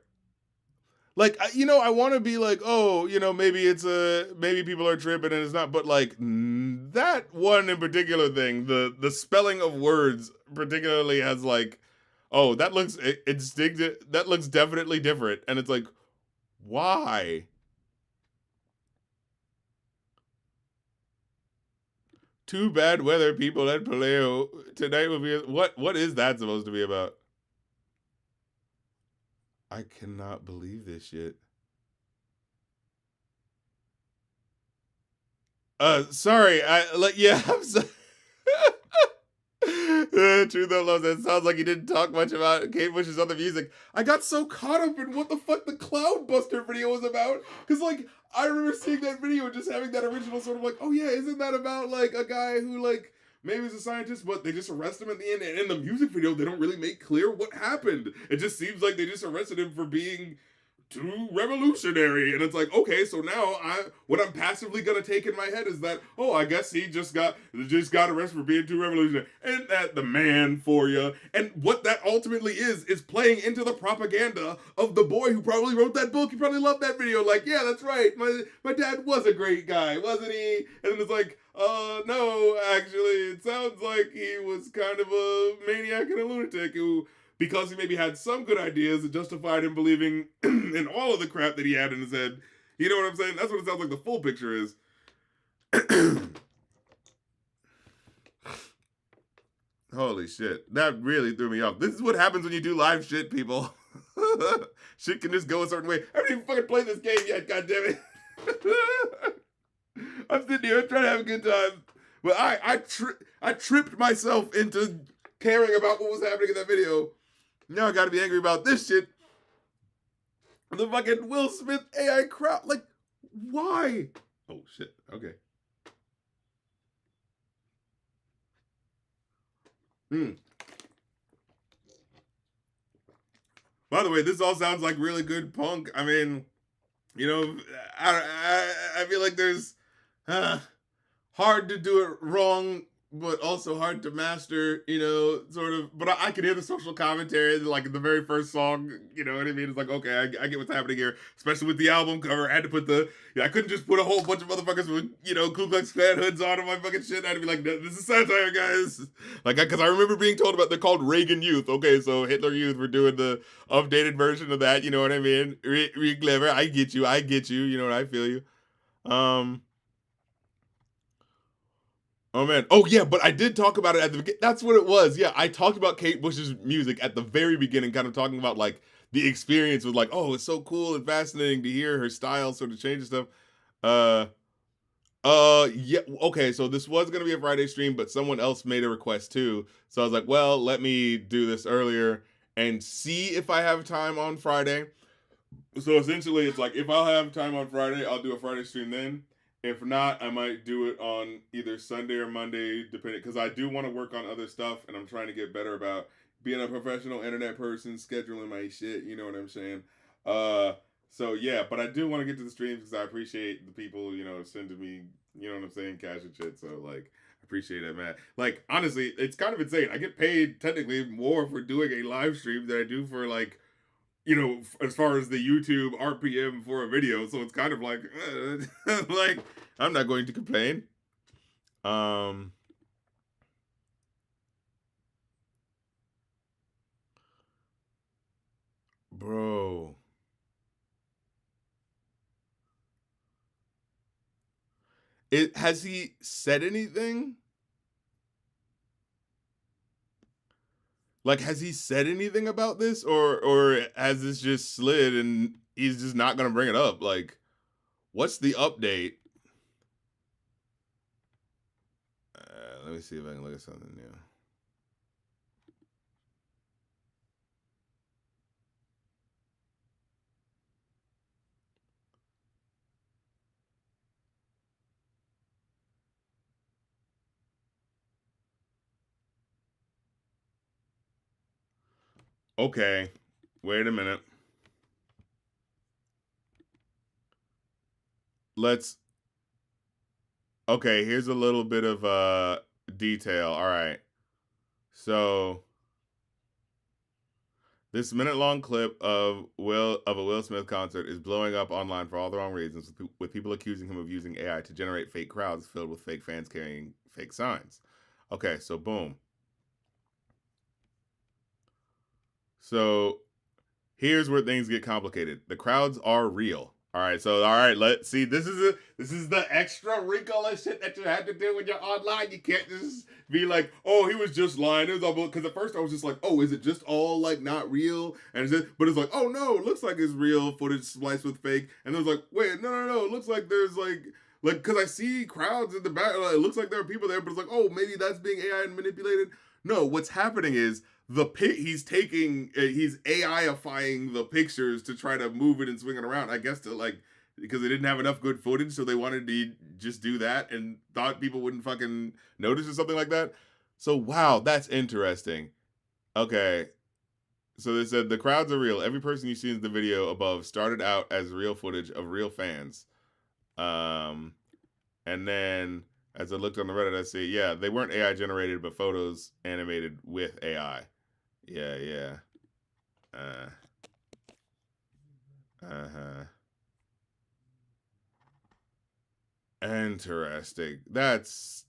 Like, you know, I want to be like, oh, you know, maybe maybe people are tripping and it's not, but like that one in particular thing, the spelling of words particularly has like, oh, that looks instinctive, that looks definitely different, and it's like, why? Too bad weather people at Paleo tonight will be... What is that supposed to be about? I cannot believe this shit. Sorry. I'm sorry. True though, loves it. Sounds like you didn't talk much about Kate Bush's other music. I got so caught up in what the fuck the Cloudbuster video was about. Because, like, I remember seeing that video and just having that original sort of like, oh yeah, isn't that about, like, a guy who, like, maybe he's a scientist, but they just arrest him at the end. And in the music video, they don't really make clear what happened. It just seems like they just arrested him for being too revolutionary. And it's like, okay, so now what I'm passively gonna take in my head is that, oh, I guess he just got arrested for being too revolutionary. Ain't that the man for you? And what that ultimately is playing into the propaganda of the boy who probably wrote that book. He probably loved that video. Like, yeah, that's right. My dad was a great guy, wasn't he? And it's like, no, actually, it sounds like he was kind of a maniac and a lunatic who, because he maybe had some good ideas, it justified him believing in all of the crap that he had in his head. You know what I'm saying? That's what it sounds like the full picture is. Holy shit. That really threw me off. This is what happens when you do live shit, people. Shit can just go a certain way. I haven't even fucking played this game yet, goddammit. I'm sitting here trying to have a good time. But I tripped myself into caring about what was happening in that video. Now I gotta be angry about this shit. The fucking Will Smith AI crowd. Like, why? Oh, shit. Okay. By the way, this all sounds like really good punk. I mean, you know, I feel like there's hard to do it wrong, but also hard to master, you know, sort of. But I could hear the social commentary, like in the very first song, you know what I mean? It's like, okay, I get what's happening here, especially with the album cover. I had to put I couldn't just put a whole bunch of motherfuckers with, you know, Ku Klux Klan hoods on my fucking shit. I had to be like, this is satire, guys. Like, because I remember being told about, they're called Reagan Youth. Okay, so Hitler Youth, we're doing the updated version of that, you know what I mean? Re clever, I get you, you know what, I feel you. Oh man. Oh yeah, but I did talk about it at the beginning. That's what it was. Yeah, I talked about Kate Bush's music at the very beginning, kind of talking about like the experience with like, oh, it's so cool and fascinating to hear her style sort of change and stuff. Yeah, okay, so this was gonna be a Friday stream, but someone else made a request too. So I was like, well, let me do this earlier and see if I have time on Friday. So essentially it's like, if I'll have time on Friday, I'll do a Friday stream then. If not, I might do it on either Sunday or Monday, depending, because I do want to work on other stuff, and I'm trying to get better about being a professional internet person, scheduling my shit. You know what I'm saying? So yeah, but I do want to get to the streams because I appreciate the people, you know, sending me, you know what I'm saying, cash and shit. So like, I appreciate that, man. Like honestly, it's kind of insane. I get paid technically more for doing a live stream than I do for like, you know, as far as the YouTube RPM for a video, so it's kind of like, like, I'm not going to complain. Bro. Has he said anything? Like, has he said anything about this, or has this just slid and he's just not gonna bring it up? Like, what's the update? Let me see if I can look at something new. Okay, wait a minute. Okay, here's a little bit of detail. All right. So this minute-long clip of a Will Smith concert is blowing up online for all the wrong reasons, with people accusing him of using AI to generate fake crowds filled with fake fans carrying fake signs. Okay, so boom. So here's where things get complicated. The crowds are real. All right, let's see. This is the extra wrinkle and shit that you have to do when you're online. You can't just be like, oh, he was just lying. It was all, because at first I was just like, oh, is it just all like not real? And but it's like, oh no, it looks like it's real footage spliced with fake. And it was like, wait, no, it looks like there's like because I see crowds in the back. It looks like there are people there, but it's like, oh, maybe that's being AI and manipulated. No, what's happening is he's AI-ifying the pictures to try to move it and swing it around. I guess to like, because they didn't have enough good footage, so they wanted to just do that and thought people wouldn't fucking notice or something like that. So wow, that's interesting. Okay. So they said the crowds are real. Every person you see in the video above started out as real footage of real fans. Um, and then as I looked on the Reddit, I see, yeah, they weren't AI generated, but photos animated with AI. Yeah, yeah. Uh, uh-huh. Interesting. That's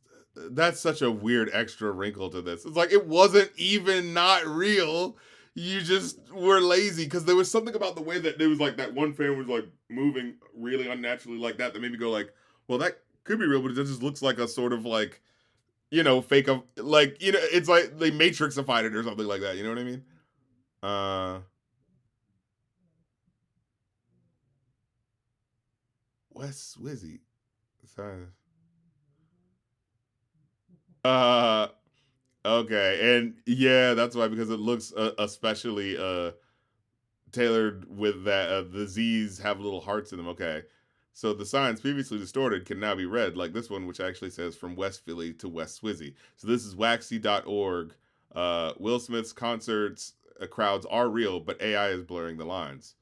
such a weird extra wrinkle to this. It's like it wasn't even not real. You just were lazy because there was something about the way that there was like that one fan was like moving really unnaturally like that made me go like, well, that could be real, but it just looks like a sort of like, fake of like, it's like they matrixified it or something like that. You know what I mean? Uh, Wes Wizzy. Sorry. Uh, Okay, and yeah, that's why because it looks especially tailored with that the Z's have little hearts in them. Okay, so the signs previously distorted can now be read, like this one, which actually says from West Philly to West Swizzy. So this is waxy.org. Will Smith's concerts crowds are real, but AI is blurring the lines.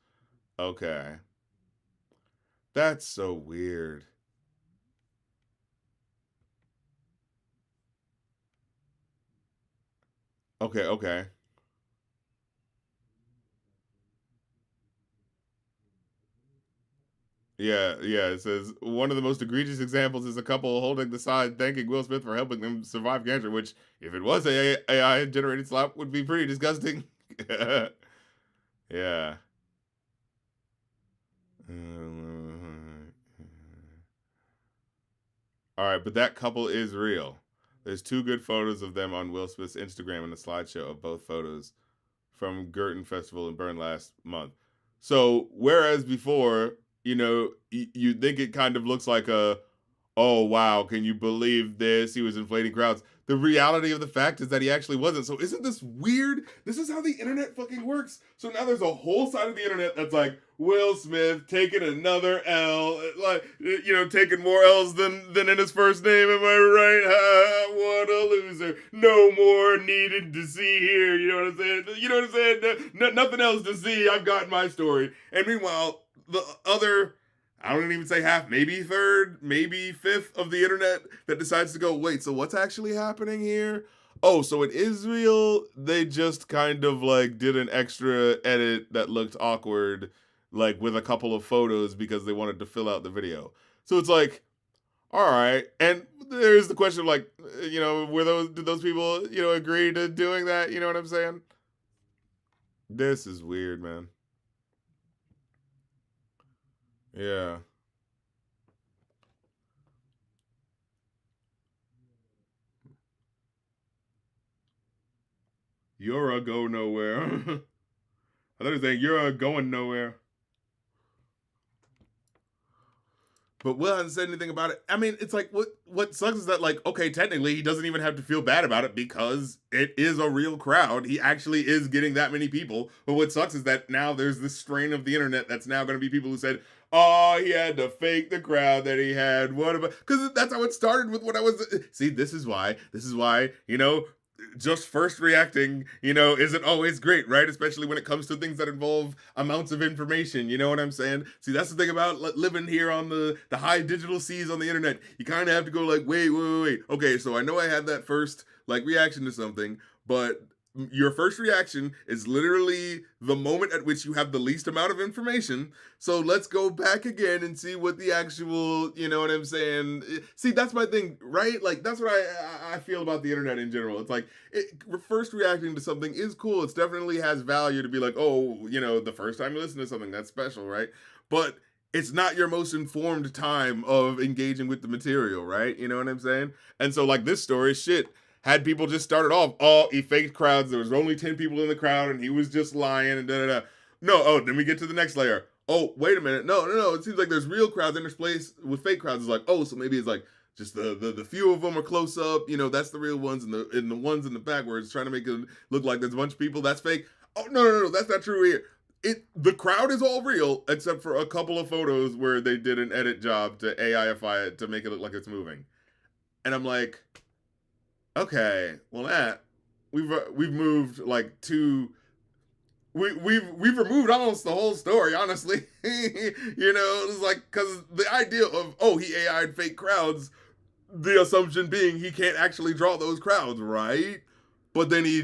Okay, that's so weird. Okay, okay. Yeah, yeah. It says one of the most egregious examples is a couple holding the sign thanking Will Smith for helping them survive cancer, which, if it was a AI generated slap, would be pretty disgusting. Yeah. All right, but that couple is real. There's two good photos of them on Will Smith's Instagram and a slideshow of both photos from Girton Festival in Bern last month. So, whereas before, you think it kind of looks like oh wow, can you believe this? He was inflating crowds. The reality of the fact is that he actually wasn't. So isn't this weird? This is how the internet fucking works. So now there's a whole side of the internet that's like Will Smith taking another L, like taking more L's than in his first name. Am I right? What a loser! No more needed to see here. You know what I'm saying? You know what I'm saying? Nothing else to see. I've got my story. And meanwhile, the other I don't even say half, maybe third, maybe fifth of the internet that decides to go, wait, so what's actually happening here? Oh, so in Israel, they just kind of like did an extra edit that looked awkward, like with a couple of photos because they wanted to fill out the video. So it's like, all right. And there's the question of like, did those people, agree to doing that? You know what I'm saying? This is weird, man. Yeah. You're a go nowhere. I thought he was saying you're going nowhere. But Will hasn't said anything about it. I mean, it's like what sucks is that like, okay, technically he doesn't even have to feel bad about it because it is a real crowd. He actually is getting that many people. But what sucks is that now there's this strain of the internet that's now going to be people who said, "Oh, he had to fake the crowd that he had." What about? Because that's how it started with what I was. See, this is why. This is why. Just first reacting, isn't always great, right? Especially when it comes to things that involve amounts of information. You know what I'm saying? See, that's the thing about living here on the high digital seas on the internet. You kind of have to go like, wait. Okay, so I know I had that first like reaction to something, but your first reaction is literally the moment at which you have the least amount of information. So let's go back again and see what the actual, you know what I'm saying? See, that's my thing, right? Like that's what I feel about the internet in general. It's like first reacting to something is cool. It definitely has value to be like, oh, the first time you listen to something that's special, right? But it's not your most informed time of engaging with the material, right? You know what I'm saying? And so like this story, shit, had people just started off, oh, he faked crowds. There was only 10 people in the crowd and he was just lying and da da da. No, oh, then we get to the next layer. Oh, wait a minute. No. It seems like there's real crowds interspaced with fake crowds. It's like, oh, so maybe it's like just the few of them are close up. That's the real ones, and the ones in the back where it's trying to make it look like there's a bunch of people. That's fake. Oh no, that's not true here. The crowd is all real except for a couple of photos where they did an edit job to AIify it to make it look like it's moving. And I'm like, okay, well that we've moved like two we've removed almost the whole story, honestly. You know, it's like, because the idea of, oh, he AI'd fake crowds, the assumption being he can't actually draw those crowds, right? But then he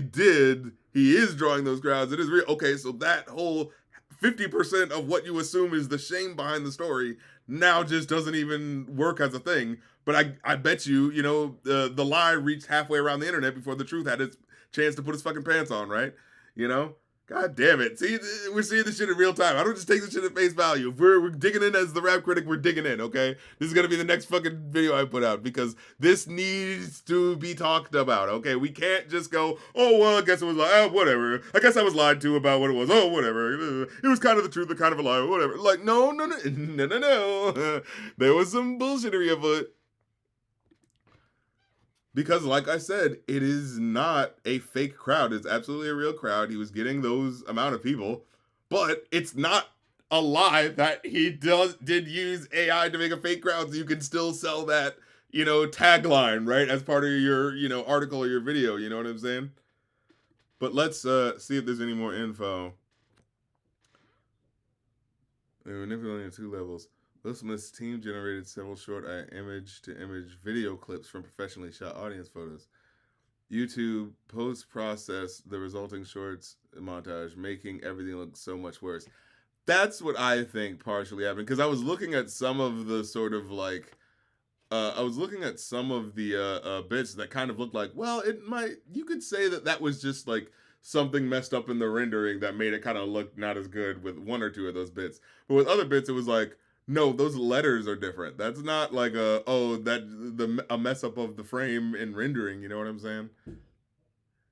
is drawing those crowds. It is real. Okay, so that whole 50% of what you assume is the shame behind the story now just doesn't even work as a thing. But I bet you, you know, the lie reached halfway around the internet before the truth had its chance to put his fucking pants on, right? You know? God damn it. See, we're seeing this shit in real time. I don't just take this shit at face value. If we're digging in as the rap critic, we're digging in, okay? This is going to be the next fucking video I put out because this needs to be talked about, okay? We can't just go, oh, well, I guess it was like, oh, whatever. I guess I was lied to about what it was. Oh, whatever. It was kind of the truth, but kind of a lie, whatever. Like, no. There was some bullshittery afoot. Because, like I said, it is not a fake crowd. It's absolutely a real crowd. He was getting those amount of people. But it's not a lie that he did use AI to make a fake crowd so you can still sell that, you know, tagline, right? As part of your, you know, article or your video. You know what I'm saying? But let's see if there's any more info. They were manipulating at 2 levels. Will Smith's team generated several short image-to-image video clips from professionally shot audience photos. YouTube post-processed the resulting shorts montage, making everything look so much worse. That's what I think partially happened, because I was looking at some of the sort of like, bits that kind of looked like, well, you could say that was just like something messed up in the rendering that made it kind of look not as good with 1 or 2 of those bits. But with other bits, it was like, no, those letters are different. That's not like a mess up of the frame in rendering. You know what I'm saying?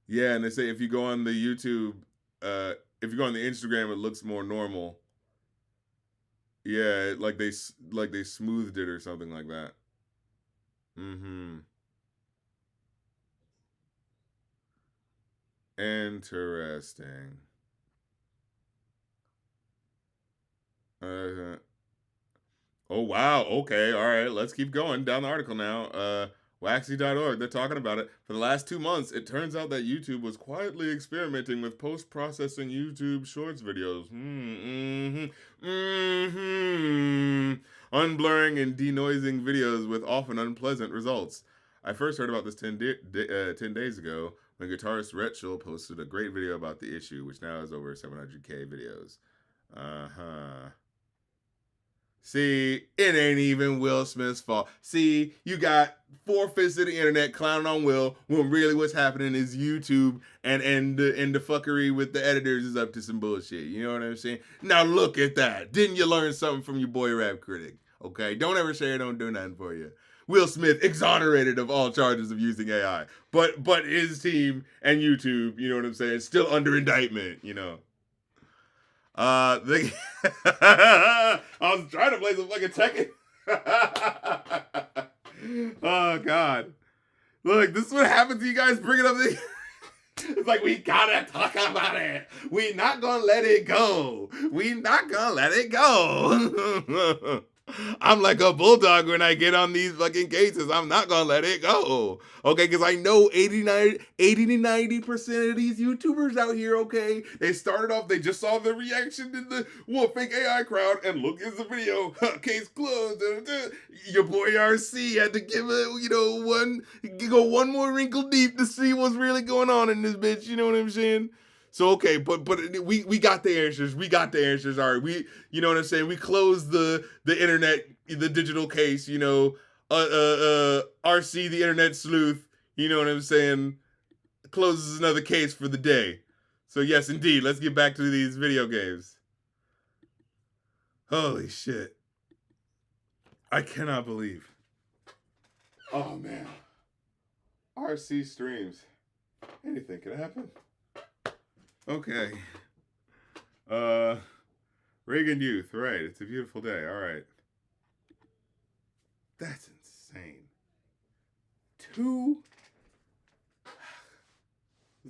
Yeah, and they say if you go on the YouTube, if you go on the Instagram, it looks more normal. Yeah, like they smoothed it or something like that. Mm-hmm. Interesting. Oh, wow. Okay. All right. Let's keep going down the article now. Waxy.org. They're talking about it. For the last 2 months, it turns out that YouTube was quietly experimenting with post-processing YouTube Shorts videos. Unblurring and denoising videos with often unpleasant results. I first heard about this 10 days ago when guitarist Reagan posted a great video about the issue, which now has over 700K videos. Uh-huh. See, it ain't even Will Smith's fault. See, you got 4/5 of the internet clowning on Will when really what's happening is YouTube and the fuckery with the editors is up to some bullshit. You know what I'm saying? Now look at that. Didn't you learn something from your boy Rap Critic? Okay, don't ever say I don't do nothing for you. Will Smith exonerated of all charges of using AI, but his team and YouTube, you know what I'm saying, still under indictment. You know. I was trying to play some fucking Tekken. Oh God! Look, this is what happens to you guys bringing up the. It's like, we gotta talk about it. We not gonna let it go. We not gonna let it go. I'm like a bulldog when I get on these fucking cases. I'm not gonna let it go. Okay, because I know 80 to 90% of these YouTubers out here, okay, they started off, they just saw the reaction to the fake AI crowd, and look, it's the video. Case closed. Your boy RC had to give it, go one more wrinkle deep to see what's really going on in this bitch. You know what I'm saying? So okay, but we got the answers. We got the answers. All right, you know what I'm saying? We closed the internet, the digital case. You know, RC, the internet sleuth. You know what I'm saying? Closes another case for the day. So yes, indeed. Let's get back to these video games. Holy shit! I cannot believe. Oh man, RC streams. Anything can happen. Okay. Reagan Youth, right. It's a beautiful day. All right. That's insane. 2. I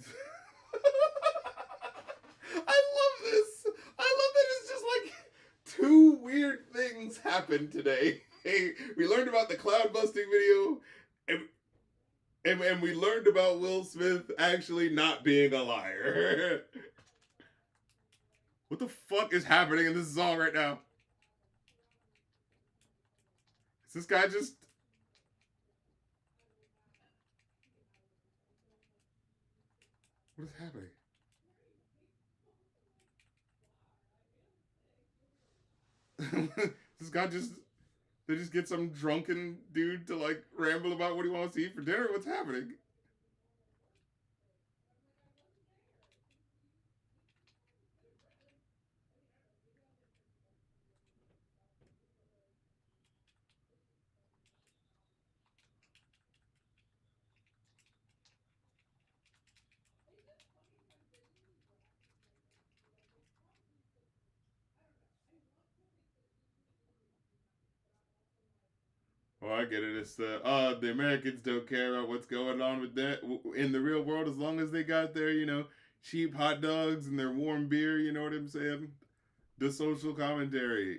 love this. I love that it's just like 2 weird things happened today. Hey, we learned about the Cloudbusting video, and we learned about Will Smith actually not being a liar. What the fuck is happening in this song right now? Is this guy just... What is happening? This guy just... They just get some drunken dude to like ramble about what he wants to eat for dinner? What's happening? Oh, I get it. It's the Americans don't care about what's going on with that in the real world as long as they got their cheap hot dogs and their warm beer. You know what I'm saying? The social commentary.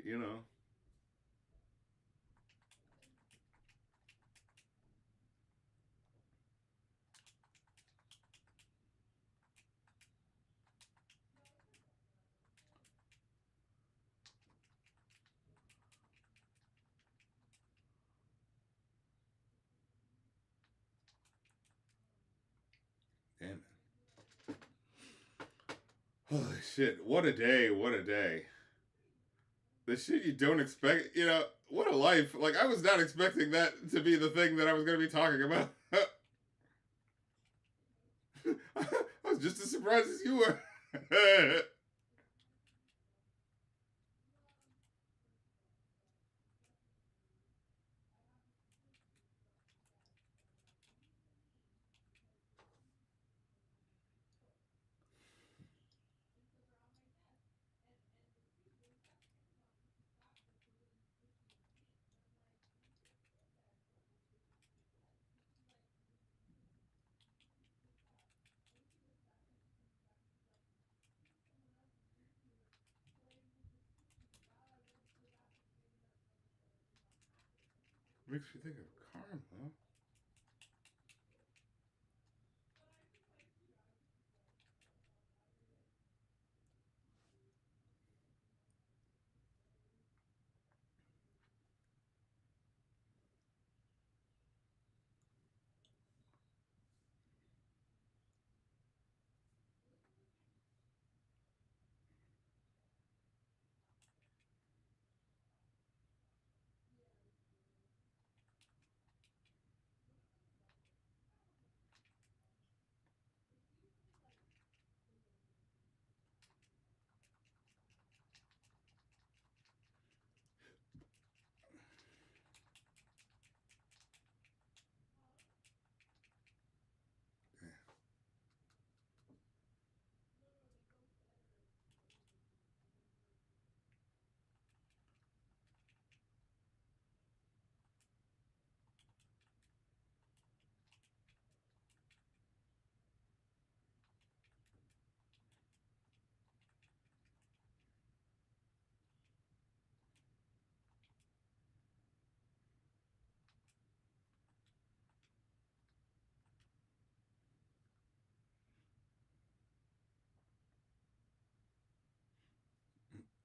Damn. Holy shit! What a day! What a day! The shit you don't expect. What a life! Like I was not expecting that to be the thing that I was going to be talking about. I was just as surprised as you were. Makes me think of karma.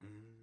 Mm.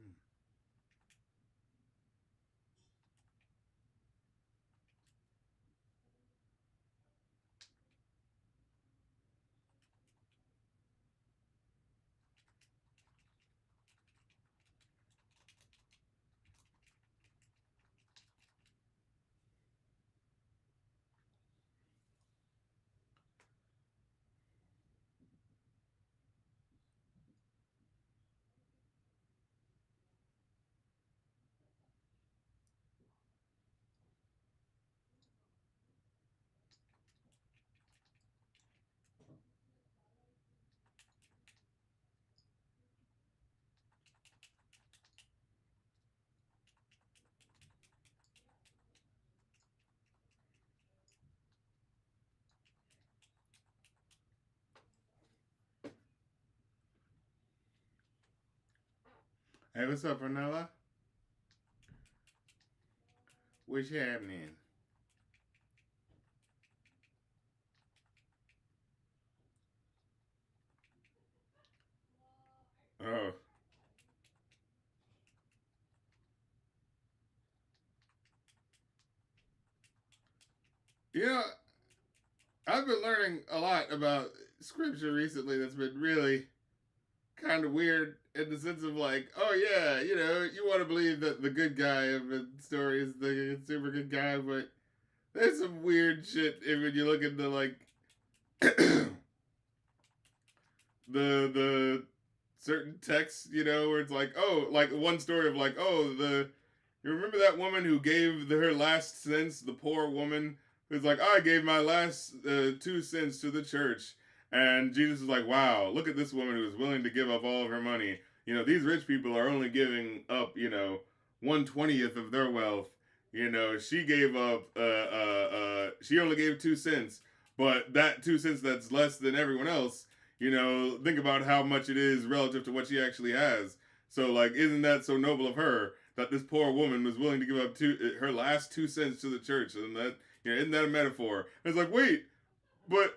Hey, what's up, Ornella? What's happening? Oh. You know, I've been learning a lot about scripture recently that's been really kind of weird in the sense of like, oh yeah, you want to believe that the good guy of the story is the super good guy, but there's some weird shit when you look into like the certain texts, where it's like, oh, like one story of like, oh, you remember that woman who gave her last cents, the poor woman who's like, I gave my last 2 cents to the church, and Jesus is like, wow, look at this woman who is willing to give up all of her money. These rich people are only giving up, 1/20th of their wealth. She gave up, she only gave 2 cents, but that 2 cents that's less than everyone else, think about how much it is relative to what she actually has. So, like, isn't that so noble of her that this poor woman was willing to give up her last 2 cents to the church? And that, isn't that a metaphor? And it's like, wait, but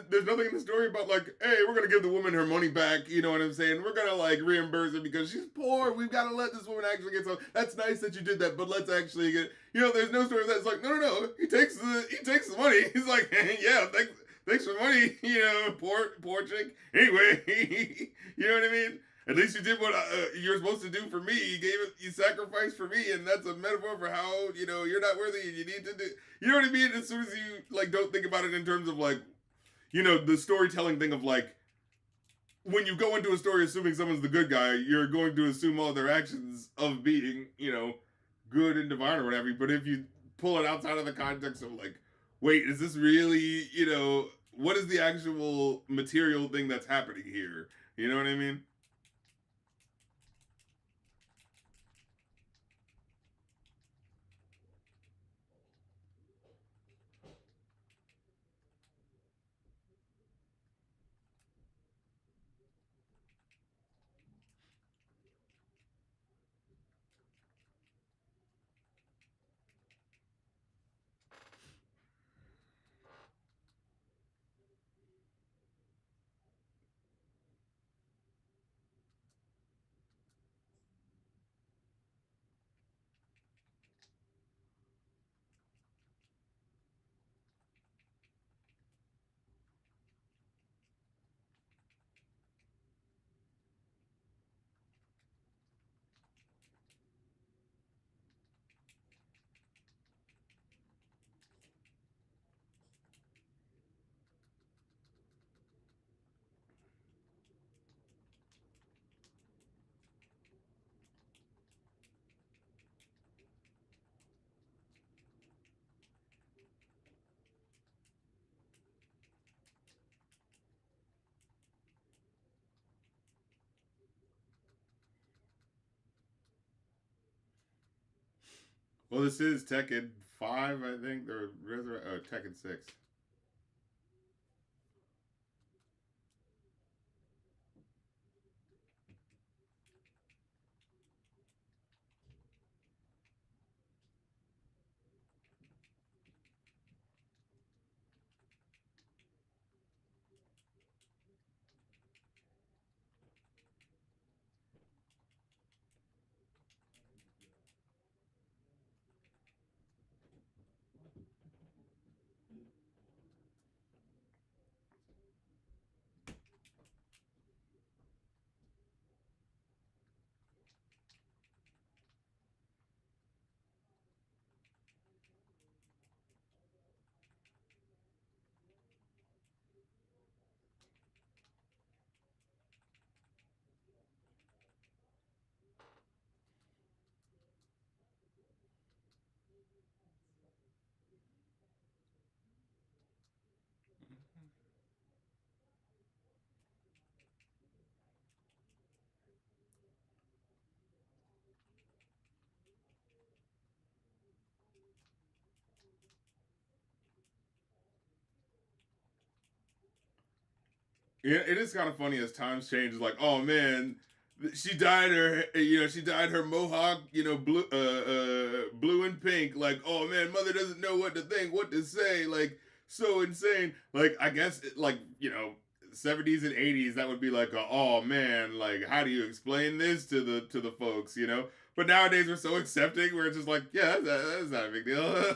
there's nothing in the story about like, hey, we're gonna give the woman her money back. You know what I'm saying? We're gonna like reimburse her because she's poor. We've got to let this woman actually get some. That's nice that you did that, but let's actually get. There's no story that's like, no. He takes the money. He's like, yeah, thanks for money. Poor chick. Anyway, you know what I mean? At least you did what you're supposed to do for me. You sacrificed for me, and that's a metaphor for how you're not worthy and you need to do. You know what I mean? As soon as you like don't think about it in terms of like the storytelling thing of like, when you go into a story assuming someone's the good guy, you're going to assume all their actions of being, good and divine or whatever. But if you pull it outside of the context of like, wait, is this really, what is the actual material thing that's happening here? You know what I mean? Well, this is Tekken 5, I think, or Tekken 6. Yeah, it is kind of funny as times change. Like, oh man, she dyed her mohawk, blue and pink. Like, oh man, mother doesn't know what to think, what to say. Like, so insane. Like, I guess, like, 70s and 80s, that would be like, oh man, like, how do you explain this to the folks? But nowadays we're so accepting, where it's just like, yeah, that's not a big deal.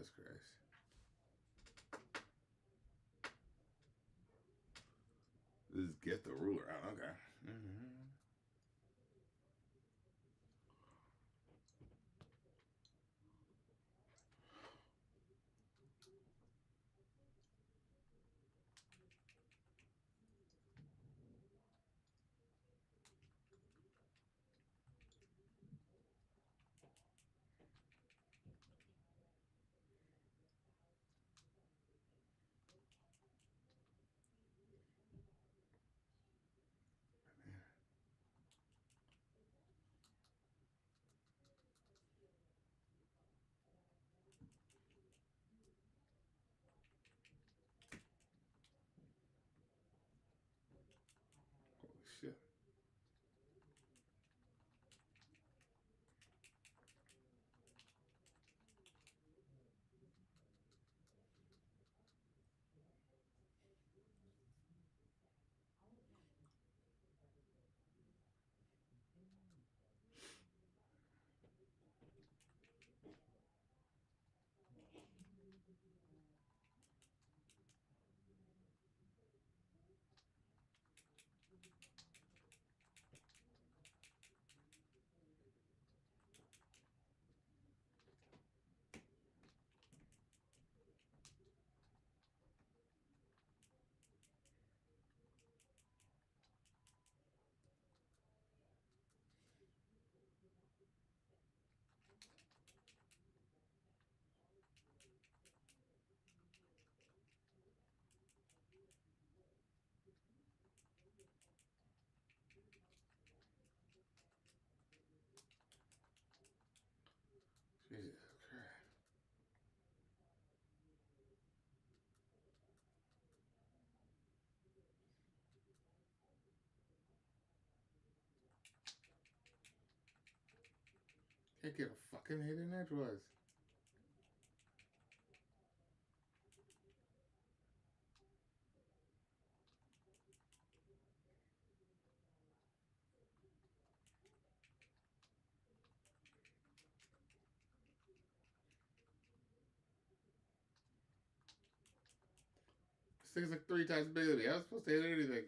Jesus Christ. Just get the ruler out. Okay. Mm-hmm. Holy shit. Jesus Christ. Can't get a fucking hit in edgewise. This thing's like 3 times bigger than me. I was supposed to hit anything.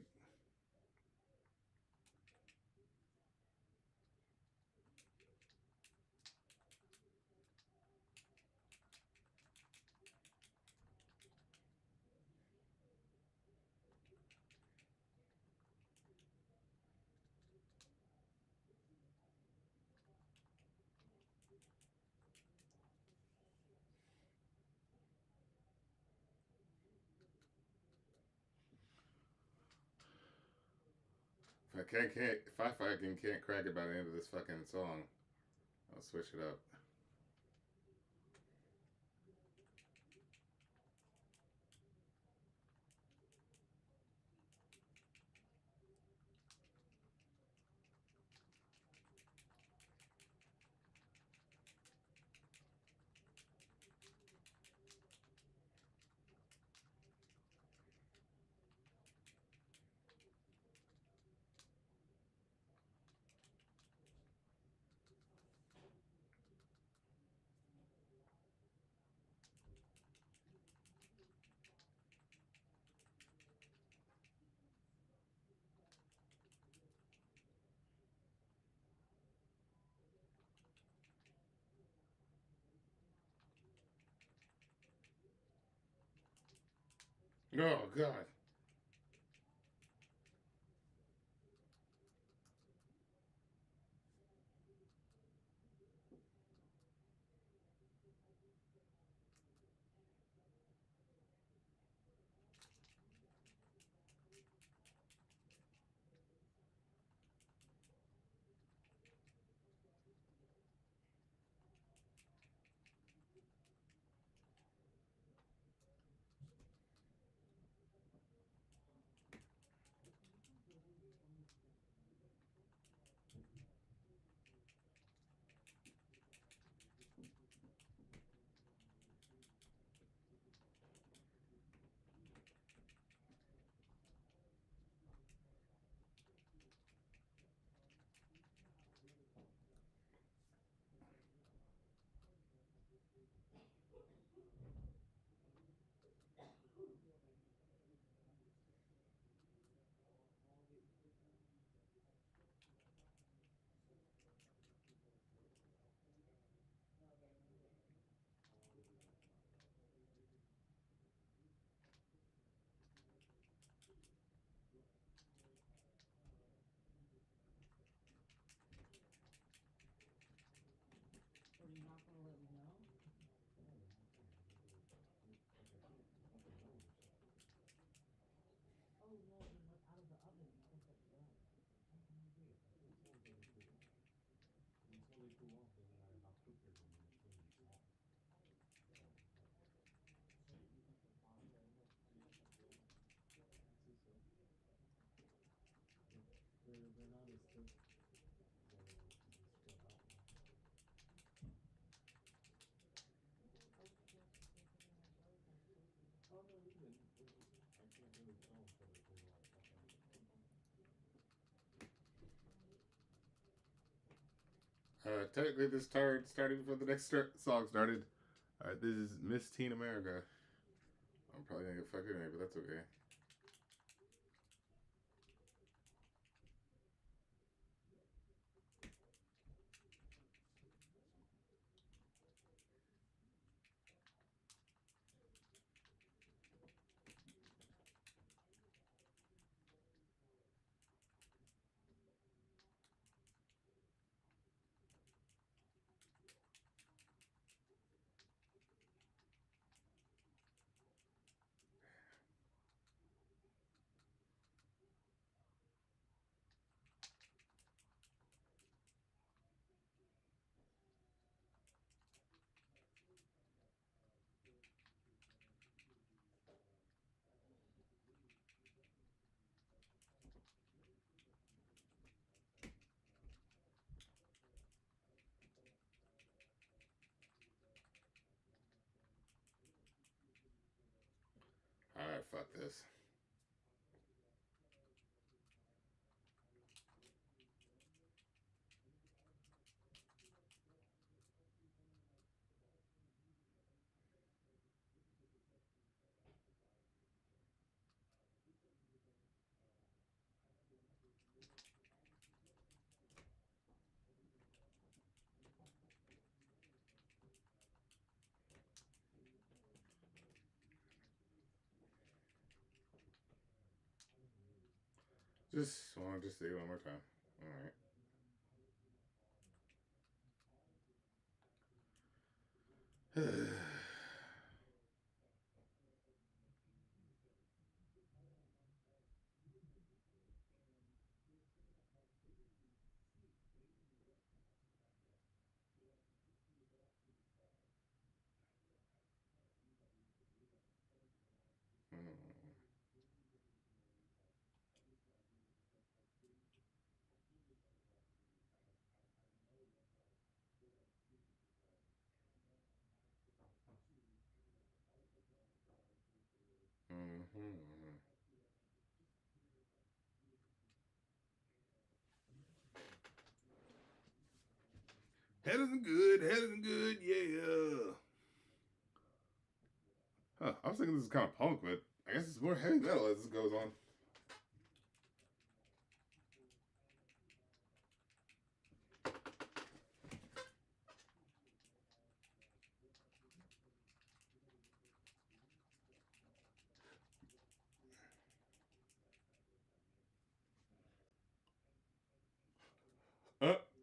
If I fucking can't crack it by the end of this fucking song, I'll switch it up. Oh, God. Technically, this started before the next song started. All right, this is Miss Teen America. I'm probably gonna get fucked anyway, but that's okay. All right, fuck this. Just want to see it one more time. All right. Head isn't good. Head isn't good. Yeah. Huh, I was thinking this is kind of punk, but I guess it's more heavy metal as this goes on.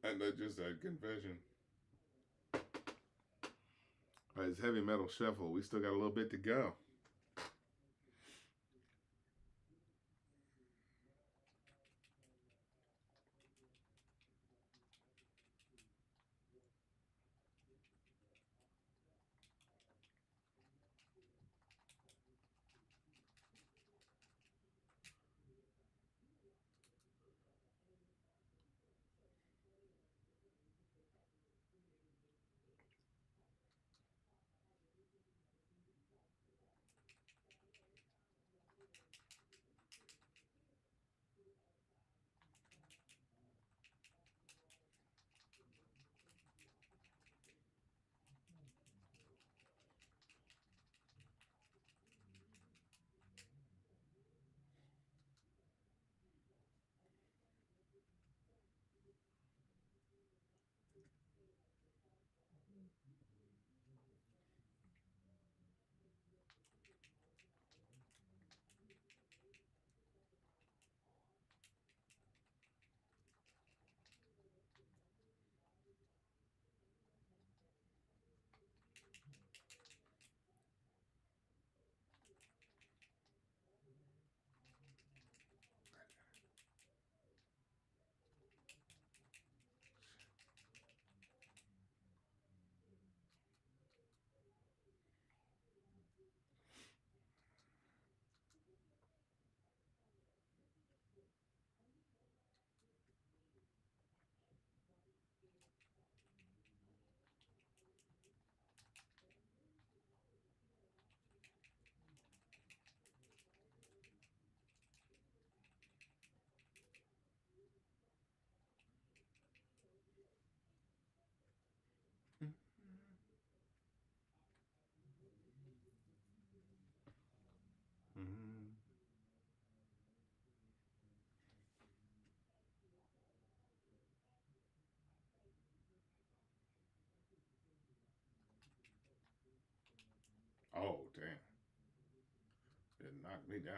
And I just said confession. All right, it's heavy metal shuffle. We still got a little bit to go. Oh, damn. It knocked me down.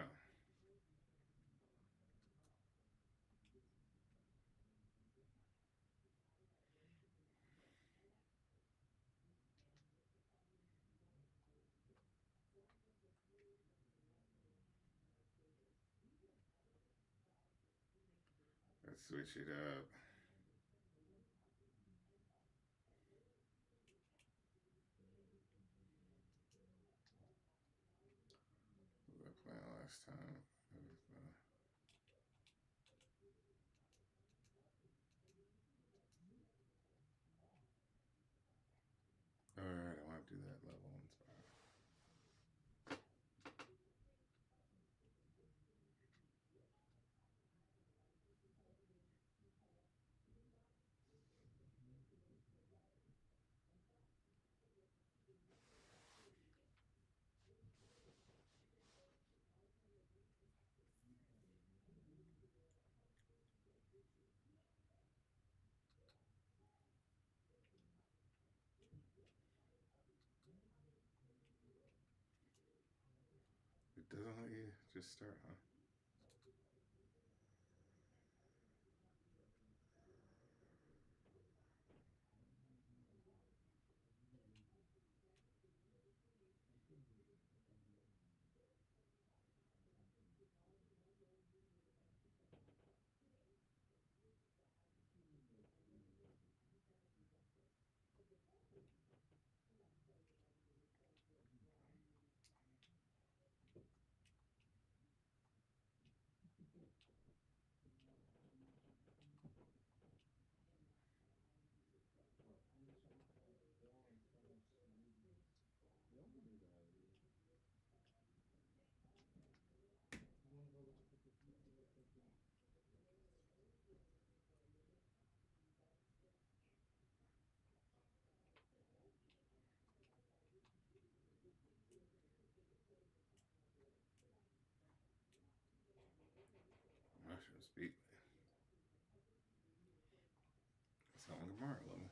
Let's switch it up. What was I playing last time? Alright, I want to do that level one spot. It doesn't let you just start, huh? I should speak. It's not like a Mario level.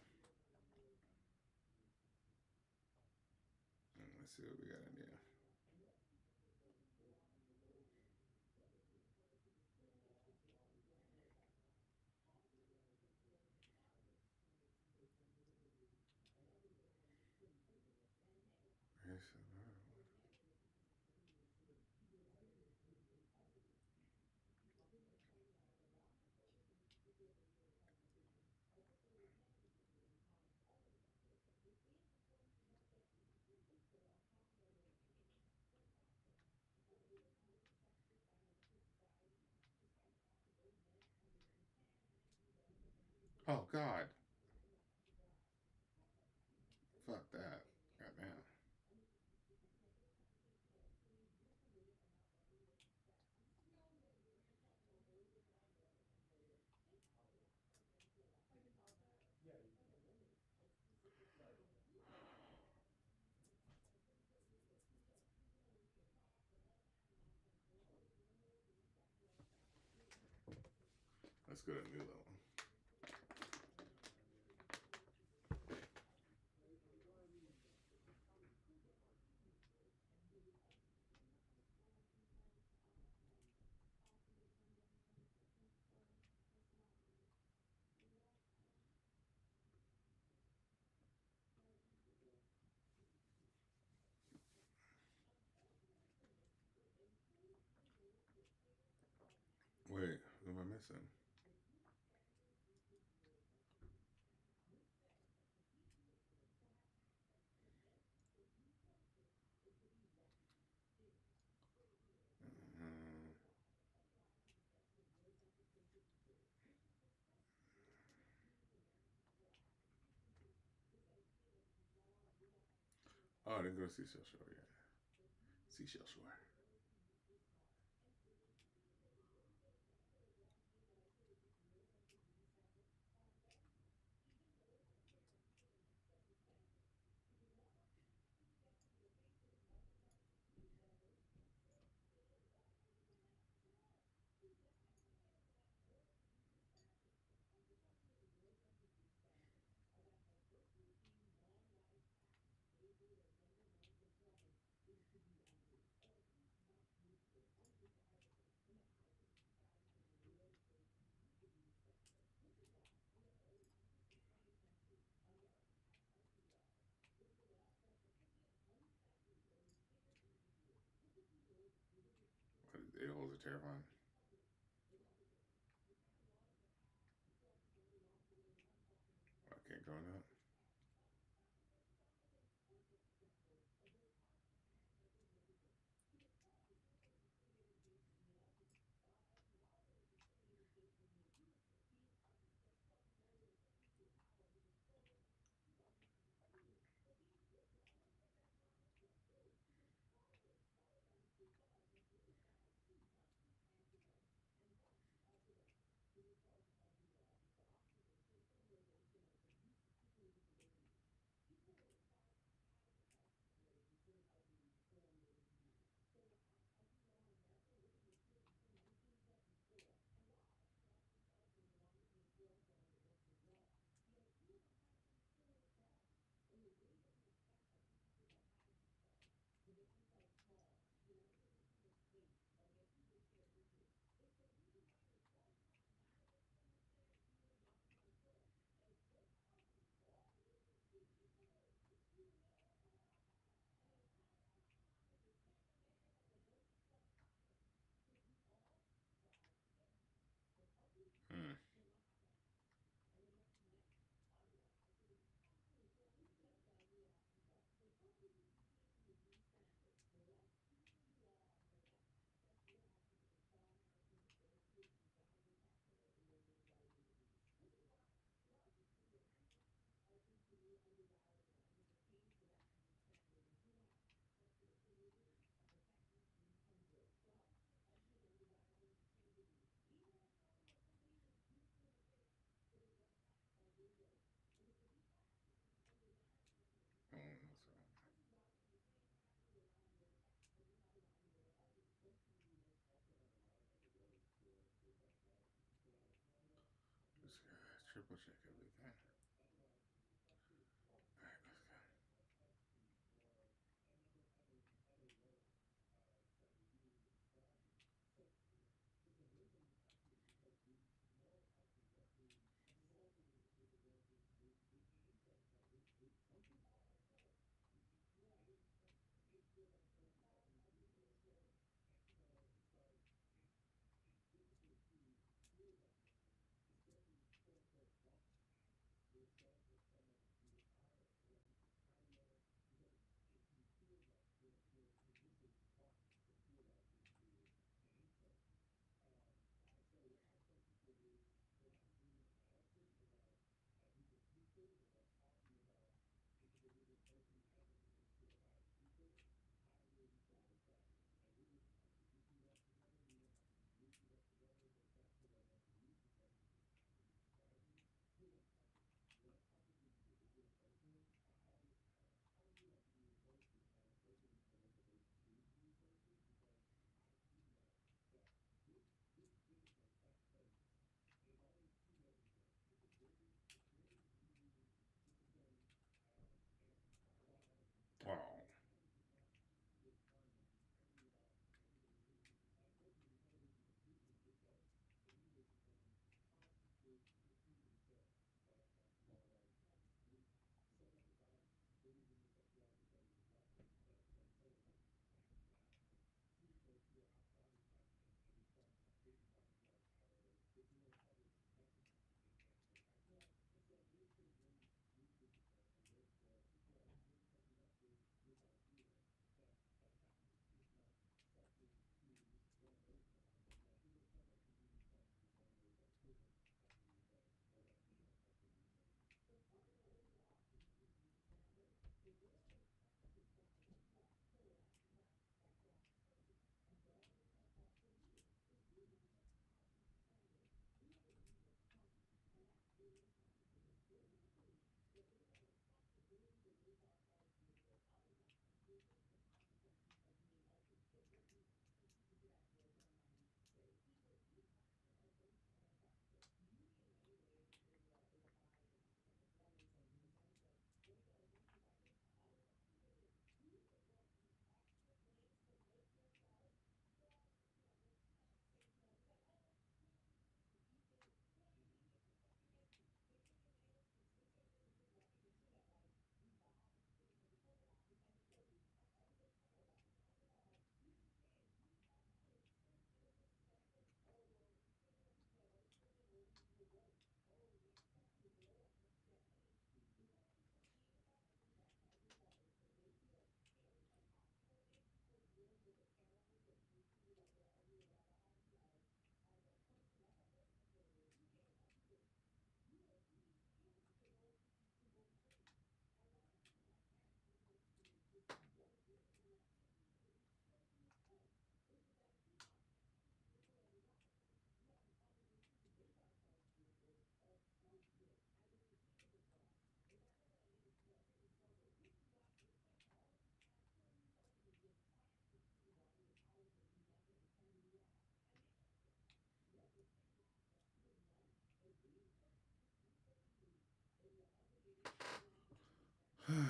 Let's see what we got in here. Oh, God. Fuck that. Goddamn. Let's go to a new level. Wait, what am I missing? Oh, I didn't go to Seashell Shore yet. Seashell Shore. was terrifying. I can't go now. Hmm. So just triple check everything. All right, let's go. Well,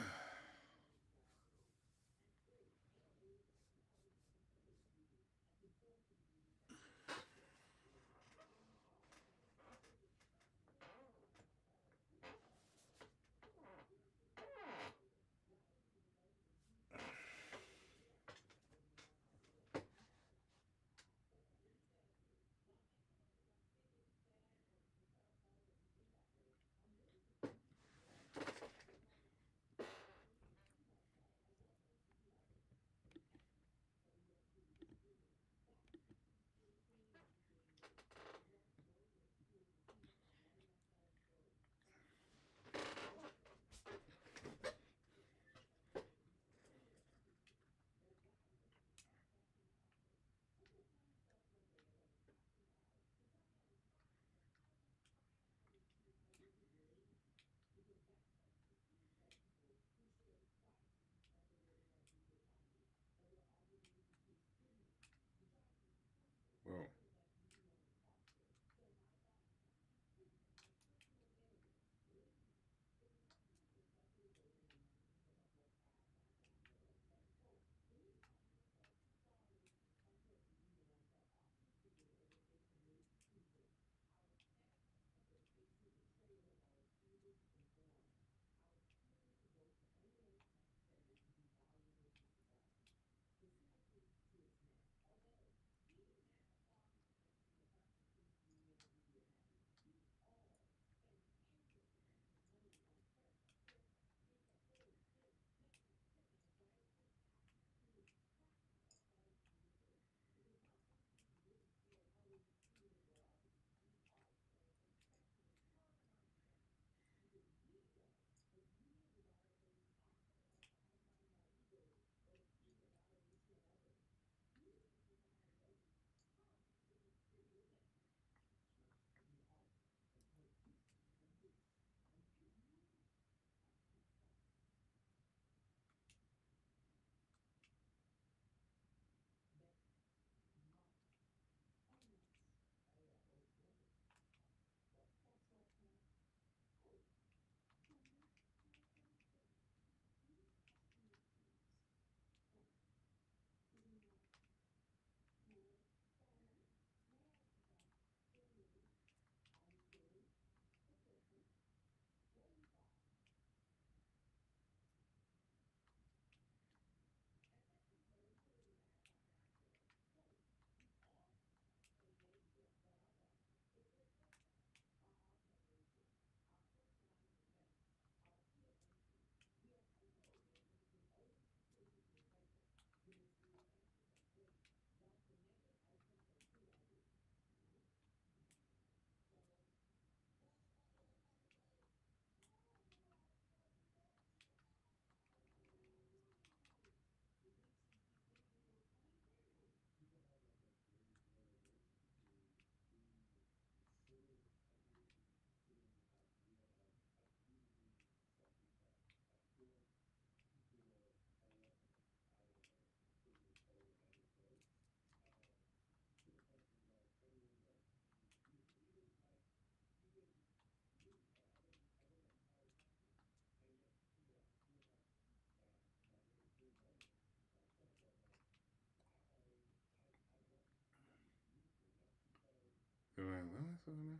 okay.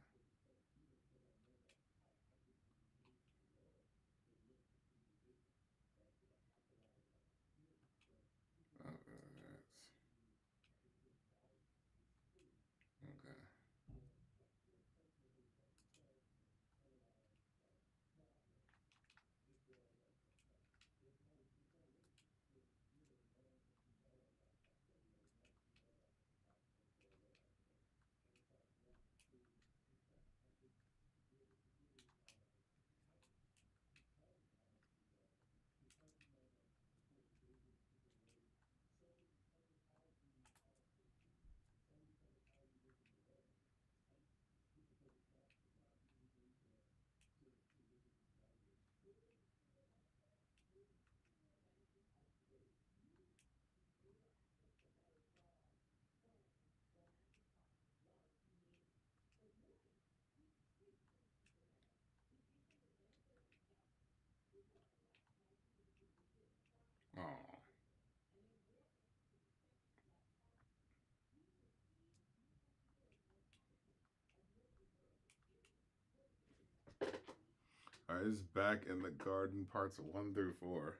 All right, this is Back in the Garden, parts 1 through 4.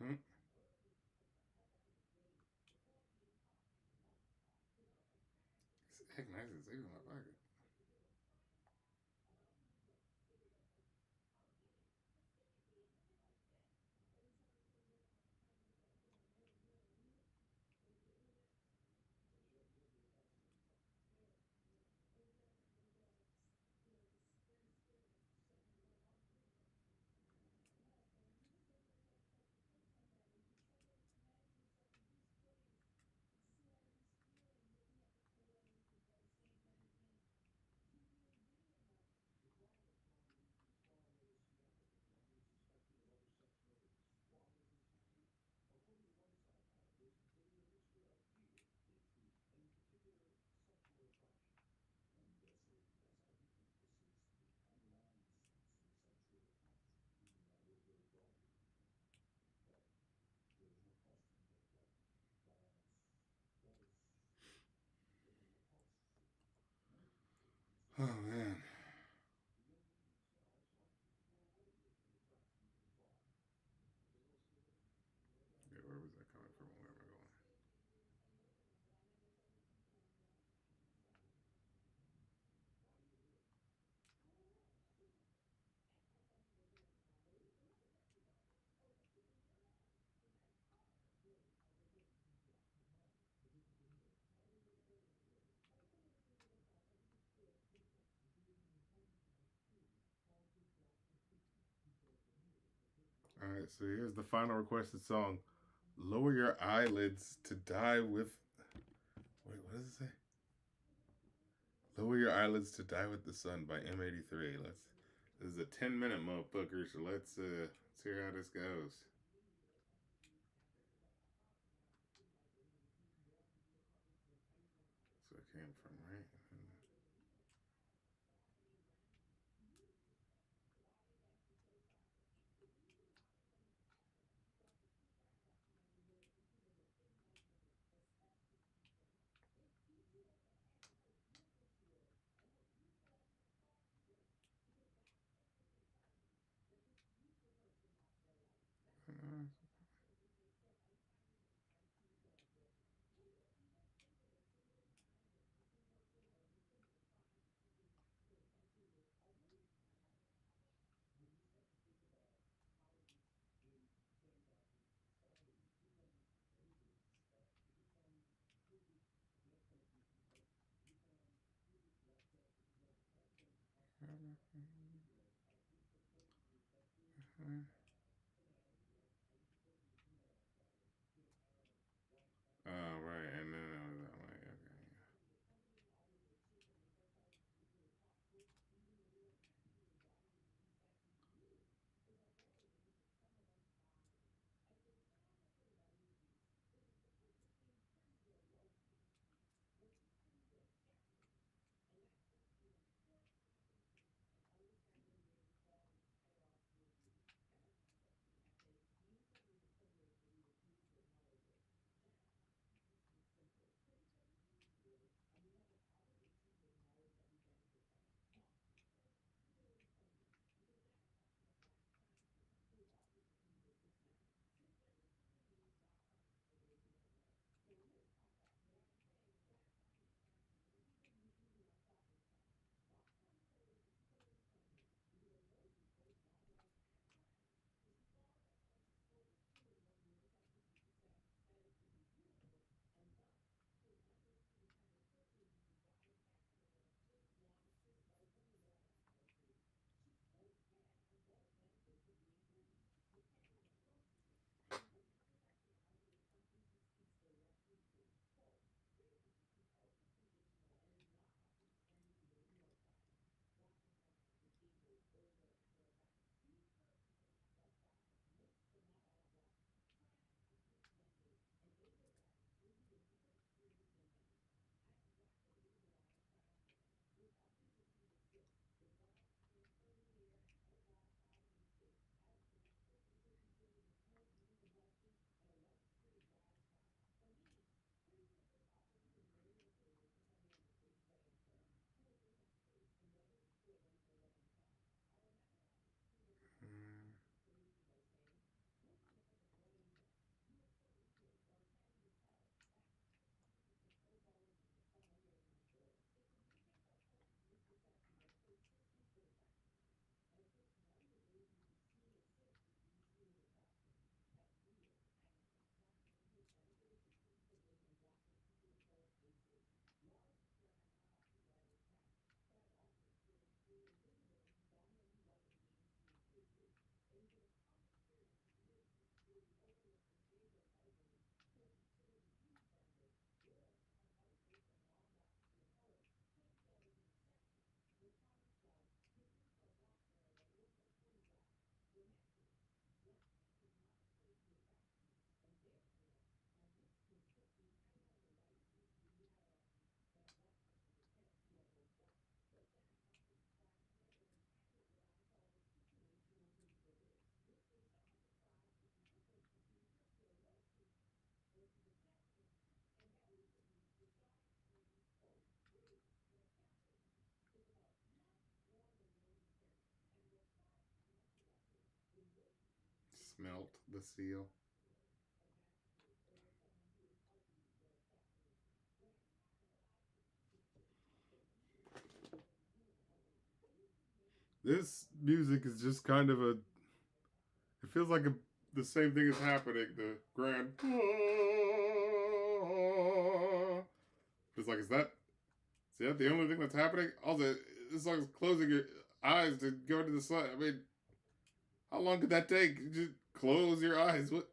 Hmm? It's heck nice and safe in my pocket. Oh, man. Yeah, where was that coming from? Where am I going? All right, so here's the final requested song. Lower Your Eyelids to Die with. Wait, what does it say? Lower Your Eyelids to Die with the Sun by M83. This is a 10-minute motherfucker, so let's hear how this goes. So it came from, right? Oh, right, and then I was like, okay. Smelt the steel. This music is just kind of a. It feels like the same thing is happening. The grand. It's like, is that the only thing that's happening? Also, this song is closing your eyes to go into the sun. I mean, how long could that take? Just close your eyes. What?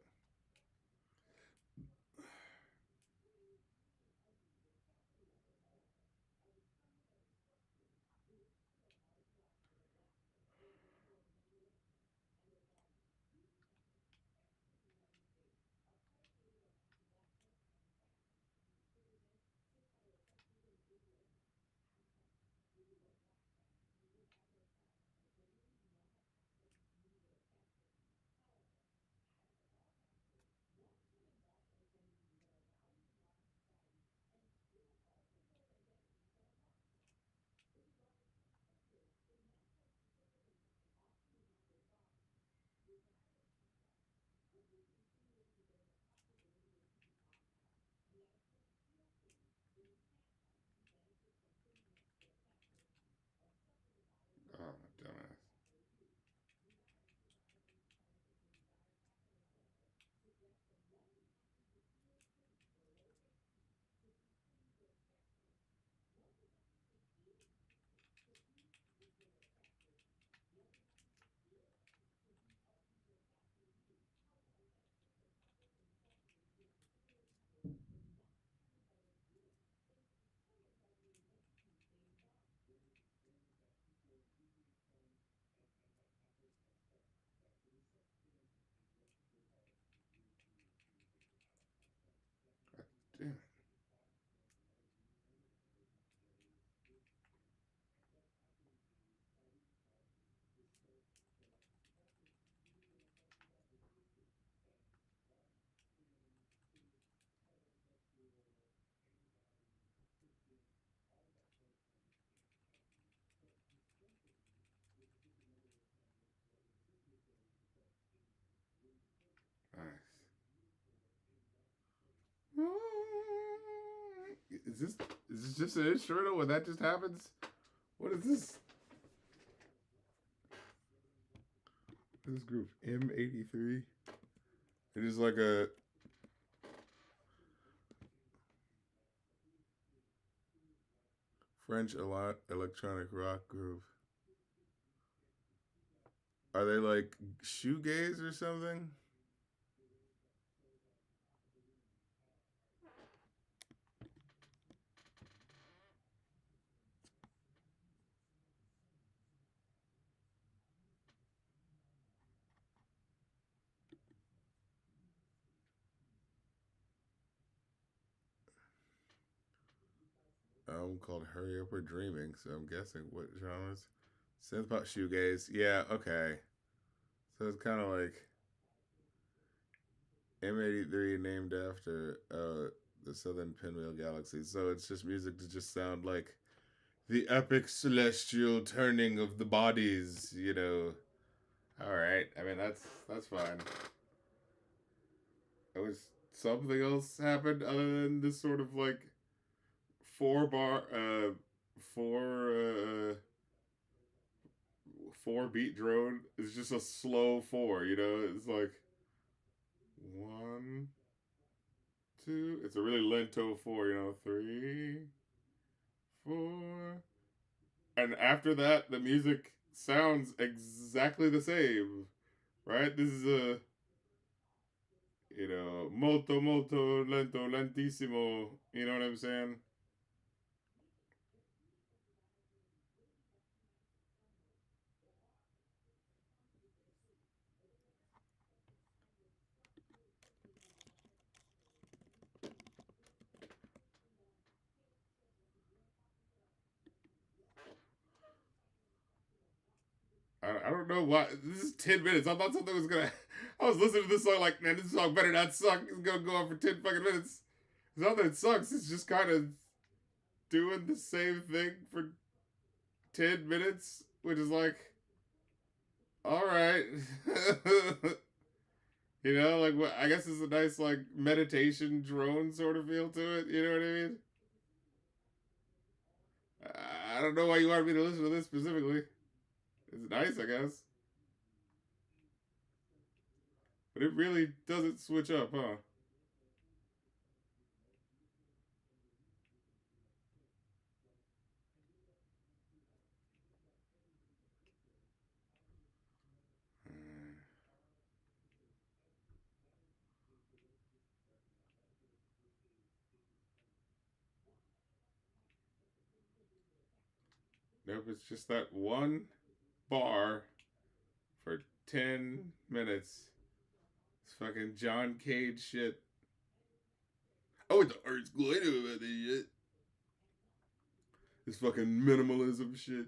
Oh, my dumbass. Damn it. Nice. Is this is this just an instrumental when that just happens? What is this? This group M83. It is like a French electronic rock group. Are they like shoegaze or something? Called Hurry Up or Dreaming, so I'm guessing what genres? Synth pop shoegaze. Yeah, okay. So it's kind of like M83 named after the southern pinwheel galaxy. So it's just music to just sound like the epic celestial turning of the bodies, you know. All right. I mean, that's fine. I wish something else happened other than this sort of like four bar four four beat drone. It's just a slow four, you know. It's like one, two. It's a really lento four, you know. Three, four, and after that, the music sounds exactly the same, right? This is a molto molto lento lentissimo. You know what I'm saying? I don't know why. This is 10 minutes. I thought something was gonna. I was listening to this song like, man, this song better not suck. It's gonna go on for 10 fucking minutes. It's not that it sucks. It's just kind of doing the same thing for 10 minutes, which is like, all right. You know, like what I guess it's a nice like meditation drone sort of feel to it. You know what I mean? I don't know why you wanted me to listen to this specifically. It's nice, I guess, but it really doesn't switch up, huh? Nope, it's just that one bar for 10 minutes. It's fucking John Cage shit. Oh, it's art school. I know about this shit. This fucking minimalism shit.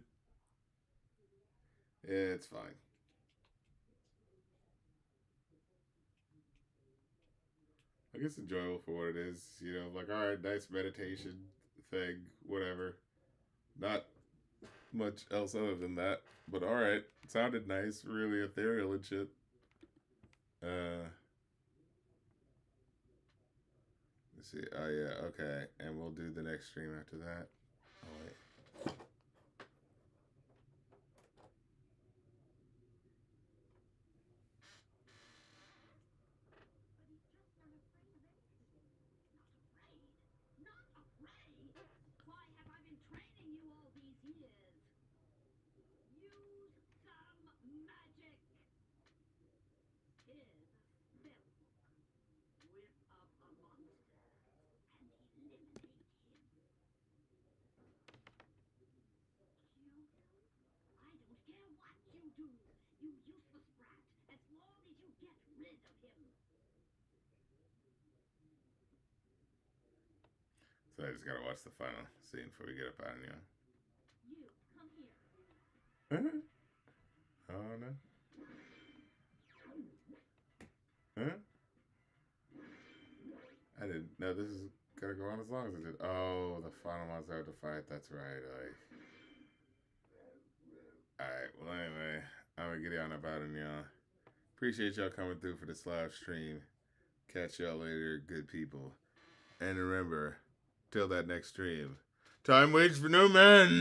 Yeah, it's fine. I guess enjoyable for what it is. You know, like, all right, nice meditation thing, whatever. Not much else other than that. But all right, it sounded nice, really ethereal and shit. Uh, let's see. Oh yeah, okay, and we'll do the next stream after that. Oh wait. So I just gotta watch the final scene before we get up out of here. Huh? Oh no. Huh? I didn't know this is gonna go on as long as it did. Oh, the final monster I have to fight. That's right. Like, all right. Well, anyway, I'm gonna get on about it, y'all. Appreciate y'all coming through for this live stream. Catch y'all later, good people. And remember, till that next stream, time waits for no man.